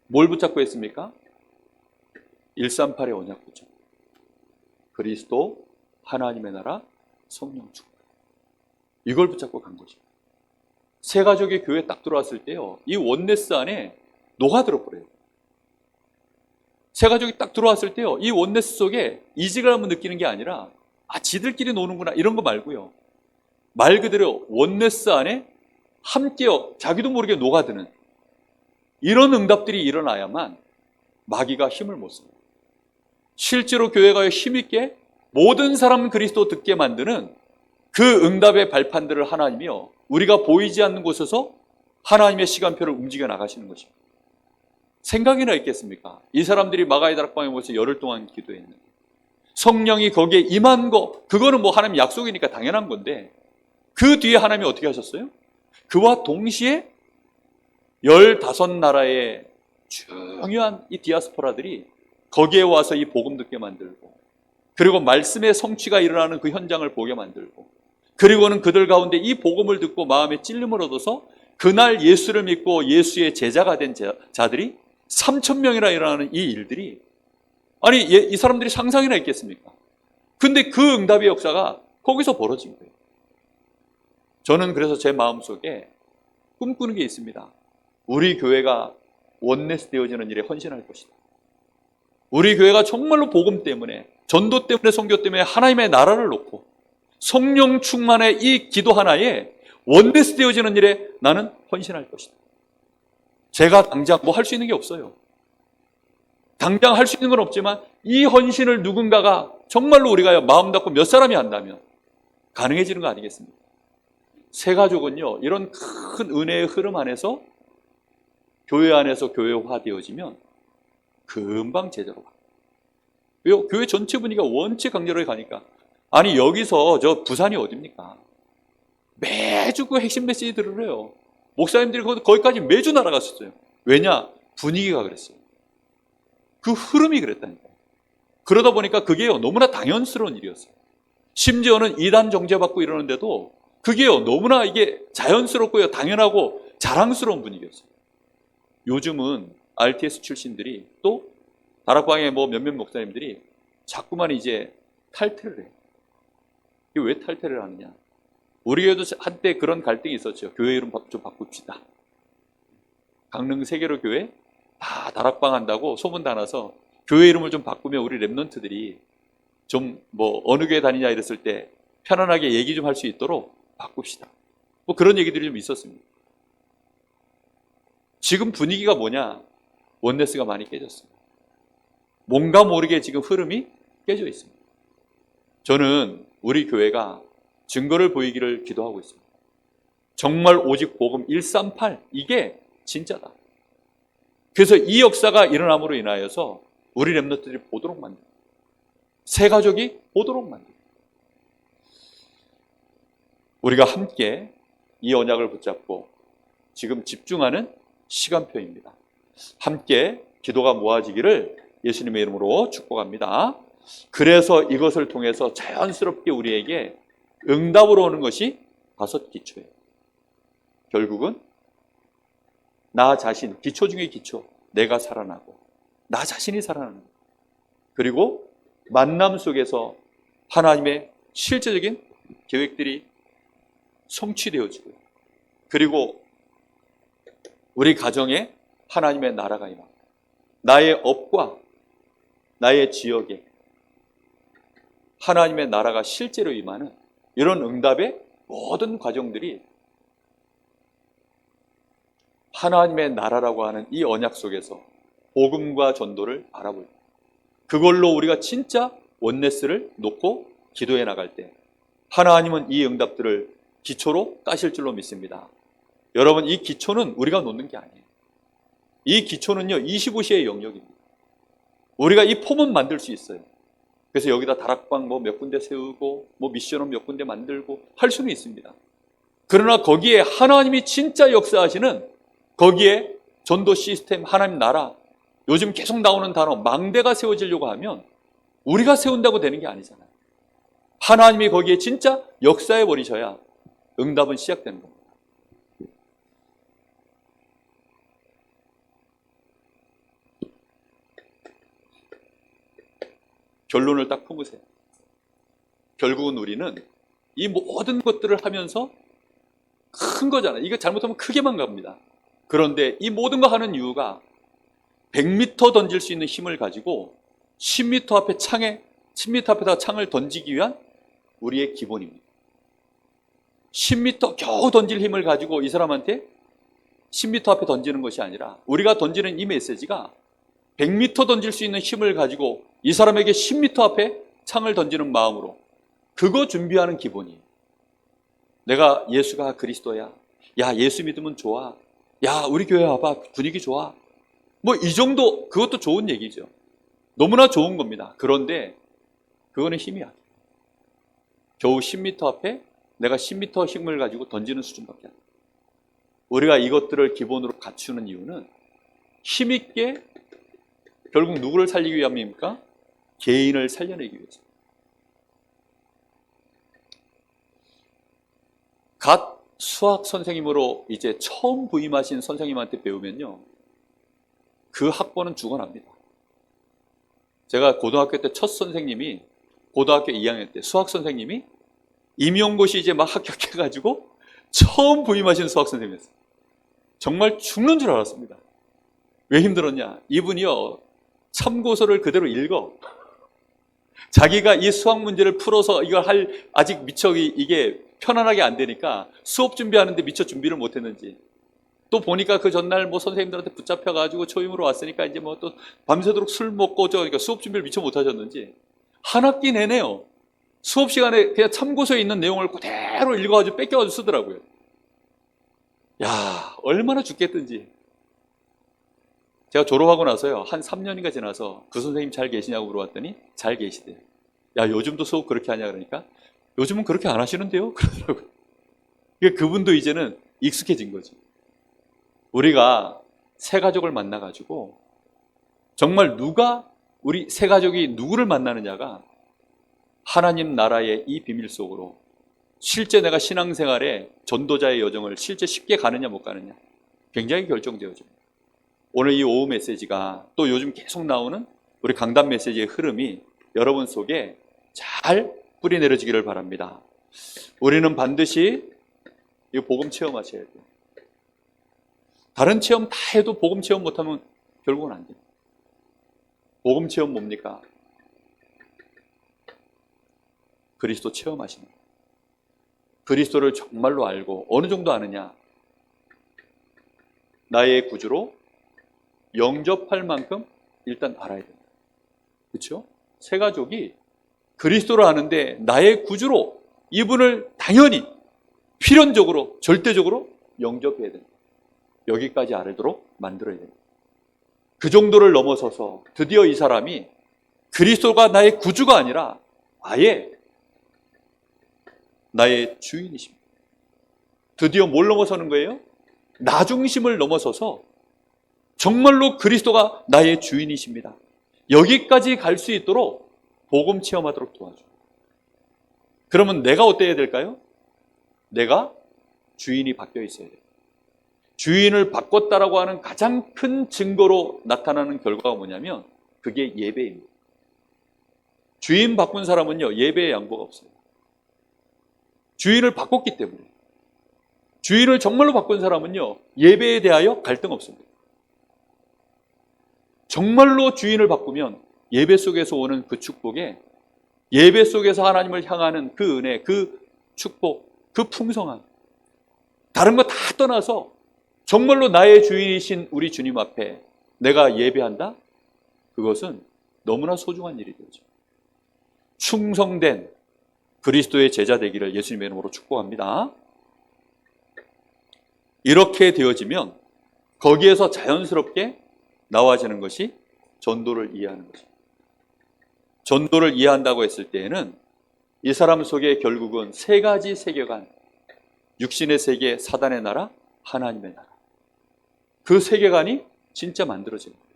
뭘 붙잡고 했습니까? 138의 언약 붙잡고. 그리스도, 하나님의 나라, 성령 축복. 이걸 붙잡고 간 것입니다. 세 가족의 교회에 딱 들어왔을 때요, 이 원네스 안에 녹아들어 버려요. 세 가족이 딱 들어왔을 때요, 이 원네스 속에 이질감을 느끼는 게 아니라 지들끼리 노는구나 이런 거 말고요, 말 그대로 원네스 안에 함께요, 자기도 모르게 녹아드는 이런 응답들이 일어나야만 마귀가 힘을 못 써요. 실제로 교회가 힘있게 모든 사람 그리스도 듣게 만드는 그 응답의 발판들을 하나님이요, 우리가 보이지 않는 곳에서 하나님의 시간표를 움직여 나가시는 것입니다. 생각이나 있겠습니까? 이 사람들이 마가의 다락방에 모여서 열흘 동안 기도했는데 성령이 거기에 임한 거, 그거는 뭐 하나님 약속이니까 당연한 건데, 그 뒤에 하나님이 어떻게 하셨어요? 그와 동시에 15나라의 중요한 이 디아스포라들이 거기에 와서 이 복음 듣게 만들고, 그리고 말씀의 성취가 일어나는 그 현장을 보게 만들고, 그리고는 그들 가운데 이 복음을 듣고 마음에 찔림을 얻어서 그날 예수를 믿고 예수의 제자가 된 자들이 3,000명이나 일어나는 이 일들이, 아니 이 사람들이 상상이나 있겠습니까? 근데 그 응답의 역사가 거기서 벌어진 거예요. 저는 그래서 제 마음속에 꿈꾸는 게 있습니다. 우리 교회가 원네스 되어지는 일에 헌신할 것이다. 우리 교회가 정말로 복음 때문에, 전도 때문에, 선교 때문에 하나님의 나라를 놓고 성령 충만의 이 기도 하나에 원네스 되어지는 일에 나는 헌신할 것이다. 제가 당장 뭐 할 수 있는 게 없어요. 당장 할 수 있는 건 없지만 이 헌신을 누군가가 정말로 우리가 마음 닫고 몇 사람이 한다면 가능해지는 거 아니겠습니까? 새 가족은요, 이런 큰 은혜의 흐름 안에서 교회 안에서 교회화 되어지면 금방 제자로 가. 왜요? 교회 전체 분위기가 원체 강렬하게 가니까. 아니 여기서 저 부산이 어딥니까? 매주 그 핵심 메시지 들으래요. 목사님들이 거기까지 매주 날아갔었어요. 왜냐? 분위기가 그랬어요. 그 흐름이 그랬다니까요. 그러다 보니까 그게요, 너무나 당연스러운 일이었어요. 심지어는 이단 정죄받고 이러는데도 그게요, 너무나 이게 자연스럽고요, 당연하고 자랑스러운 분위기였어요. 요즘은 RTS 출신들이 또 다락방에 뭐 몇몇 목사님들이 자꾸만 이제 탈퇴를 해요. 이게 왜 탈퇴를 하느냐? 우리 교회도 한때 그런 갈등이 있었죠. 교회 이름 좀 바꿉시다. 강릉 세계로 교회 다 다락방 한다고 소문 다 나서 교회 이름을 좀 바꾸면 우리 랩런트들이 좀 뭐 어느 교회 다니냐 이랬을 때 편안하게 얘기 좀 할 수 있도록 바꿉시다. 뭐 그런 얘기들이 좀 있었습니다. 지금 분위기가 뭐냐? 원네스가 많이 깨졌습니다. 뭔가 모르게 지금 흐름이 깨져 있습니다. 저는 우리 교회가 증거를 보이기를 기도하고 있습니다. 정말 오직 복음 138, 이게 진짜다. 그래서 이 역사가 일어남으로 인하여서 우리 렘넌트들이 보도록 만듭니다. 새 가족이 보도록 만듭니다. 우리가 함께 이 언약을 붙잡고 지금 집중하는 시간표입니다. 함께 기도가 모아지기를 예수님의 이름으로 축복합니다. 그래서 이것을 통해서 자연스럽게 우리에게 응답으로 오는 것이 5 기초예요. 결국은 나 자신, 기초 중에 기초, 내가 살아나고 나 자신이 살아나는 거예요. 그리고 만남 속에서 하나님의 실제적인 계획들이 성취되어지고요. 그리고 우리 가정에 하나님의 나라가 임하고 나의 업과 나의 지역에 하나님의 나라가 실제로 임하는 이런 응답의 모든 과정들이 하나님의 나라라고 하는 이 언약 속에서 복음과 전도를 바라볼 때, 그걸로 우리가 진짜 원네스를 놓고 기도해 나갈 때 하나님은 이 응답들을 기초로 까실 줄로 믿습니다. 여러분, 이 기초는 우리가 놓는 게 아니에요. 이 기초는요 25시의 영역입니다. 우리가 이 폼은 만들 수 있어요. 그래서 여기다 다락방 뭐 몇 군데 세우고 뭐 미션홈 몇 군데 만들고 할 수는 있습니다. 그러나 거기에 하나님이 진짜 역사하시는, 거기에 전도 시스템, 하나님 나라, 요즘 계속 나오는 단어 망대가 세워지려고 하면 우리가 세운다고 되는 게 아니잖아요. 하나님이 거기에 진짜 역사해 버리셔야 응답은 시작되는 겁니다. 결론을 딱 품으세요. 결국은 우리는 이 모든 것들을 하면서 큰 거잖아요. 이거 잘못하면 크게만 갑니다. 그런데 이 모든 거 하는 이유가 100m 던질 수 있는 힘을 가지고 10m 앞에 10m 앞에다 창을 던지기 위한 우리의 기본입니다. 10m 겨우 던질 힘을 가지고 이 사람한테 10m 앞에 던지는 것이 아니라, 우리가 던지는 이 메시지가 100m 던질 수 있는 힘을 가지고 이 사람에게 10m 앞에 창을 던지는 마음으로, 그거 준비하는 기본이에요. 내가 예수가 그리스도야, 야 예수 믿으면 좋아, 야 우리 교회 와봐 분위기 좋아, 뭐 이 정도, 그것도 좋은 얘기죠. 너무나 좋은 겁니다. 그런데 그거는 힘이 약해요. 겨우 10m 앞에 내가 10m 힘을 가지고 던지는 수준밖에 안 돼요. 우리가 이것들을 기본으로 갖추는 이유는 힘있게 결국 누구를 살리기 위함입니까? 개인을 살려내기 위해서. 갓 수학 선생님으로 이제 처음 부임하신 선생님한테 배우면요, 그 학번은 죽어납니다. 제가 고등학교 때 첫 선생님이 고등학교 2학년 때 수학 선생님이 임용고시 이제 막 합격해가지고 처음 부임하신 수학 선생님이었어요. 정말 죽는 줄 알았습니다. 왜 힘들었냐? 이분이요, 참고서를 그대로 읽어. 자기가 이 수학 문제를 풀어서 이걸 할, 아직 미처 이게 편안하게 안 되니까 수업 준비하는데 미처 준비를 못 했는지, 또 보니까 그 전날 뭐 선생님들한테 붙잡혀가지고 초임으로 왔으니까 이제 뭐 또 밤새도록 술 먹고 그러니까 수업 준비를 미처 못 하셨는지 한 학기 내내요, 수업 시간에 그냥 참고서에 있는 내용을 그대로 읽어가지고 뺏겨가지고 쓰더라고요. 야, 얼마나 죽겠든지. 제가 졸업하고 나서요, 한 3년인가 지나서 그 선생님 잘 계시냐고 물어봤더니 잘 계시대요. 야, 요즘도 수업 그렇게 하냐 그러니까 요즘은 그렇게 안 하시는데요? 그러더라고요. 그러니까 그분도 이제는 익숙해진 거지. 우리가 새 가족을 만나가지고 정말 우리 새 가족이 누구를 만나느냐가 하나님 나라의 이 비밀 속으로 실제 내가 신앙생활에 전도자의 여정을 실제 쉽게 가느냐 못 가느냐 굉장히 결정되어집니다. 오늘 이 오후 메시지가 또 요즘 계속 나오는 우리 강단 메시지의 흐름이 여러분 속에 잘 뿌리 내려지기를 바랍니다. 우리는 반드시 이 복음 체험하셔야 돼요. 다른 체험 다 해도 복음 체험 못하면 결국은 안 돼요. 복음 체험 뭡니까? 그리스도 체험하시는 거예요. 그리스도를 정말로 알고 어느 정도 아느냐? 나의 구주로 영접할 만큼 일단 알아야 됩니다. 그렇죠? 새 가족이 그리스도를 아는데 나의 구주로 이분을 당연히 필연적으로 절대적으로 영접해야 됩니다. 여기까지 알도록 만들어야 됩니다. 그 정도를 넘어서서 드디어 이 사람이 그리스도가 나의 구주가 아니라 아예 나의 주인이십니다. 드디어 뭘 넘어서는 거예요? 나 중심을 넘어서서 정말로 그리스도가 나의 주인이십니다. 여기까지 갈 수 있도록 복음 체험하도록 도와줘요. 그러면 내가 어때야 될까요? 내가 주인이 바뀌어 있어야 돼요. 주인을 바꿨다라고 하는 가장 큰 증거로 나타나는 결과가 뭐냐면 그게 예배입니다. 주인 바꾼 사람은요, 예배에 양보가 없어요. 주인을 바꿨기 때문에. 주인을 정말로 바꾼 사람은요, 예배에 대하여 갈등 없습니다. 정말로 주인을 바꾸면 예배 속에서 오는 그 축복에, 예배 속에서 하나님을 향하는 그 은혜, 그 축복, 그 풍성함, 다른 거 다 떠나서 정말로 나의 주인이신 우리 주님 앞에 내가 예배한다? 그것은 너무나 소중한 일이 되죠. 충성된 그리스도의 제자 되기를 예수님의 이름으로 축복합니다. 이렇게 되어지면 거기에서 자연스럽게 나와지는 것이 전도를 이해하는 것입니다. 전도를 이해한다고 했을 때에는 이 사람 속에 결국은 세 가지 세계관, 육신의 세계, 사단의 나라, 하나님의 나라, 그 세계관이 진짜 만들어지는 거예요.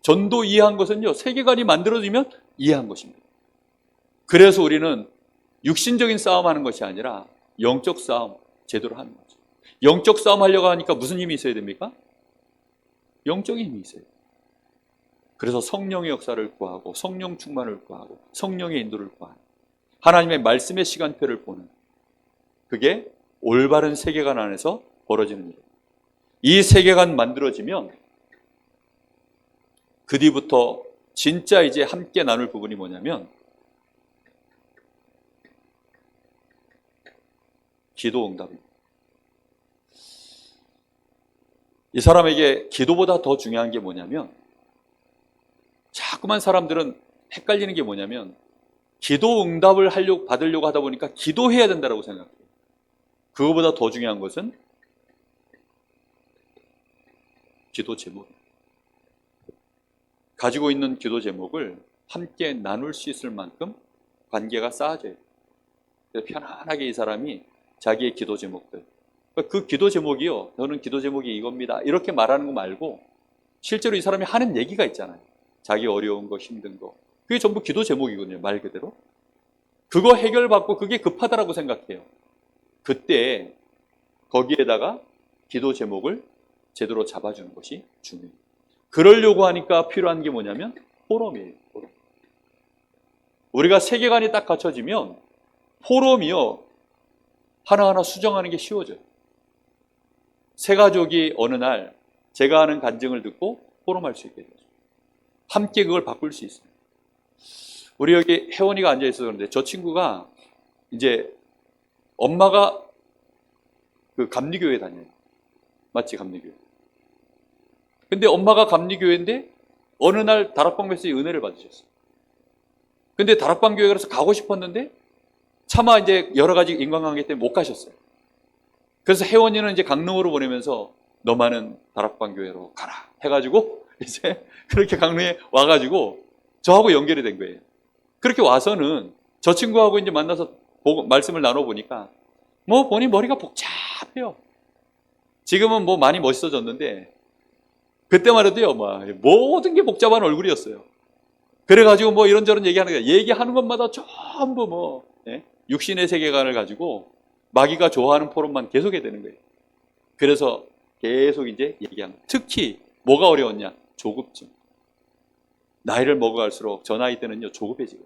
전도 이해한 것은요, 세계관이 만들어지면 이해한 것입니다. 그래서 우리는 육신적인 싸움하는 것이 아니라 영적 싸움 제대로 하는 거죠. 영적 싸움 하려고 하니까 무슨 힘이 있어야 됩니까? 영적인 힘이 있어요. 그래서 성령의 역사를 구하고 성령 충만을 구하고 성령의 인도를 구하는, 하나님의 말씀의 시간표를 보는, 그게 올바른 세계관 안에서 벌어지는 일이에요. 이 세계관 만들어지면 그 뒤부터 진짜 이제 함께 나눌 부분이 뭐냐면 기도 응답입니다. 이 사람에게 기도보다 더 중요한 게 뭐냐면, 자꾸만 사람들은 헷갈리는 게 뭐냐면 기도 응답을 받으려고 하다 보니까 기도해야 된다고 생각해요. 그거보다 더 중요한 것은 기도 제목입니다. 가지고 있는 기도 제목을 함께 나눌 수 있을 만큼 관계가 쌓아져요. 그래서 편안하게 이 사람이 자기의 기도 제목들, 그 기도 제목이요, 저는 기도 제목이 이겁니다, 이렇게 말하는 거 말고 실제로 이 사람이 하는 얘기가 있잖아요. 자기 어려운 거, 힘든 거, 그게 전부 기도 제목이거든요. 말 그대로 그거 해결받고 그게 급하다라고 생각해요. 그때 거기에다가 기도 제목을 제대로 잡아주는 것이 중요해요. 그러려고 하니까 필요한 게 뭐냐면 포럼이에요. 포럼. 우리가 세계관이 딱 갖춰지면 포럼이요, 하나하나 수정하는 게 쉬워져요. 세 가족이 어느 날 제가 하는 간증을 듣고 포럼할 수 있게 되죠. 함께 그걸 바꿀 수 있어요. 우리 여기 혜원이가 앉아 있어서 그런데 저 친구가 이제 엄마가 그 감리교회 다녀요. 맞지, 감리교회. 근데 엄마가 감리교회인데 어느 날 다락방 메시지 은혜를 받으셨어요. 근데 다락방 교회 가서 가고 싶었는데 차마 이제 여러 가지 인간관계 때문에 못 가셨어요. 그래서 혜원이는 이제 강릉으로 보내면서 너만은 다락방 교회로 가라 해가지고 이제 그렇게 강릉에 와가지고 저하고 연결이 된 거예요. 그렇게 와서는 저 친구하고 이제 만나서 말씀을 나눠보니까 뭐 보니 머리가 복잡해요. 지금은 뭐 많이 멋있어졌는데 그때만 해도요, 모든 게 복잡한 얼굴이었어요. 그래가지고 뭐 이런저런 얘기하는 거예요. 얘기하는 것마다 전부 육신의 세계관을 가지고 마귀가 좋아하는 포럼만 계속 해야 되는 거예요. 그래서 계속 이제 얘기하는 거예요. 특히 뭐가 어려웠냐? 조급증. 나이를 먹어갈수록 저 나이 때는요, 조급해지고.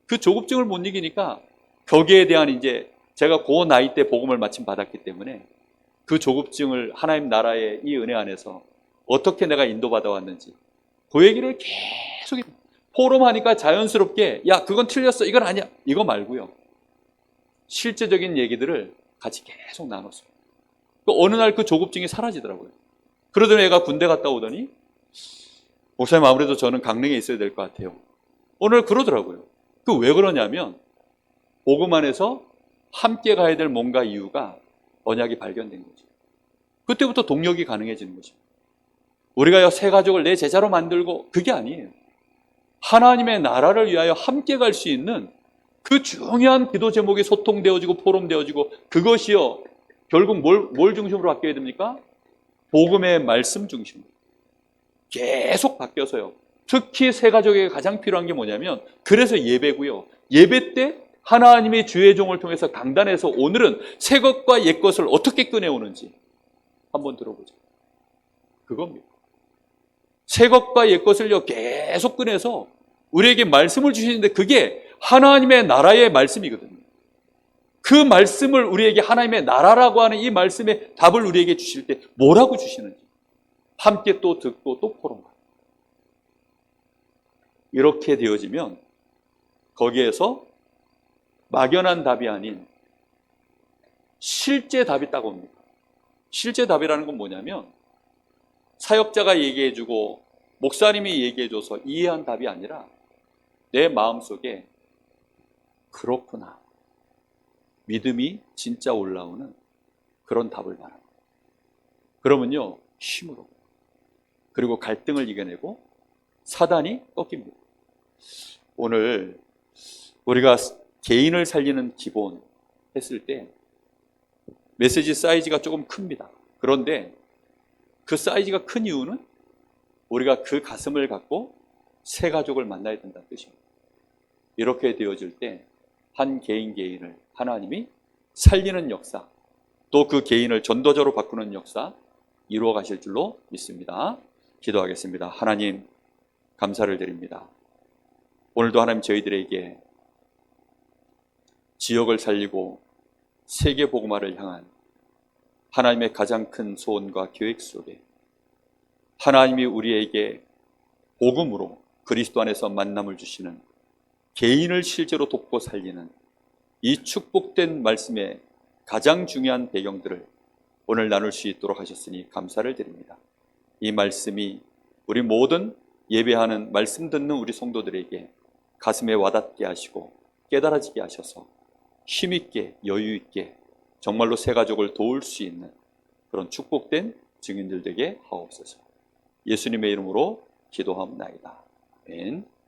그 조급증을 못 이기니까 거기에 대한 이제 제가 그 나이 때 복음을 마침 받았기 때문에 그 조급증을 하나님 나라의 이 은혜 안에서 어떻게 내가 인도받아 왔는지 그 얘기를 계속 포럼하니까 자연스럽게 야 그건 틀렸어 이건 아니야 이거 말고요 실제적인 얘기들을 같이 계속 나눴어요. 어느 날 그 조급증이 사라지더라고요. 그러더니 애가 군대 갔다 오더니 목사님 아무래도 저는 강릉에 있어야 될 것 같아요. 오늘 그러더라고요. 그 왜 그러냐면 복음 안에서 함께 가야 될 뭔가 이유가 언약이 발견된 거죠. 그때부터 동력이 가능해지는 거죠. 우리가 새 가족을 내 제자로 만들고 그게 아니에요. 하나님의 나라를 위하여 함께 갈 수 있는 그 중요한 기도 제목이 소통되어지고 포럼되어지고 그것이요 결국 뭘 중심으로 바뀌어야 됩니까? 복음의 말씀 중심으로 계속 바뀌어서요. 특히 새 가족에게 가장 필요한 게 뭐냐면 그래서 예배고요. 예배 때 하나님의 주의 종을 통해서 강단에서 오늘은 새 것과 옛 것을 어떻게 꺼내오는지 한번 들어보죠. 그겁니다. 새 것과 옛 것을요 계속 꺼내서 우리에게 말씀을 주시는데 그게 하나님의 나라의 말씀이거든요. 그 말씀을 우리에게 하나님의 나라라고 하는 이 말씀의 답을 우리에게 주실 때 뭐라고 주시는지 함께 또 듣고 또 포럼하고 이렇게 되어지면 거기에서 막연한 답이 아닌 실제 답이 딱 옵니다. 실제 답이라는 건 뭐냐면 사역자가 얘기해주고 목사님이 얘기해줘서 이해한 답이 아니라 내 마음속에 그렇구나 믿음이 진짜 올라오는 그런 답을 말합니다. 그러면요 힘으로 그리고 갈등을 이겨내고 사단이 꺾입니다. 오늘 우리가 개인을 살리는 기본 했을 때 메시지 사이즈가 조금 큽니다. 그런데 그 사이즈가 큰 이유는 우리가 그 가슴을 갖고 새 가족을 만나야 된다는 뜻입니다. 이렇게 되어질 때 한 개인을 하나님이 살리는 역사, 또 그 개인을 전도자로 바꾸는 역사 이루어 가실 줄로 믿습니다. 기도하겠습니다. 하나님 감사를 드립니다. 오늘도 하나님 저희들에게 지역을 살리고 세계 복음화를 향한 하나님의 가장 큰 소원과 계획 속에 하나님이 우리에게 복음으로 그리스도 안에서 만남을 주시는 개인을 실제로 돕고 살리는 이 축복된 말씀의 가장 중요한 배경들을 오늘 나눌 수 있도록 하셨으니 감사를 드립니다. 이 말씀이 우리 모든 예배하는 말씀 듣는 우리 성도들에게 가슴에 와닿게 하시고 깨달아지게 하셔서 힘있게 여유있게 정말로 새 가족을 도울 수 있는 그런 축복된 증인들 되게 하옵소서. 예수님의 이름으로 기도하옵나이다. 아멘.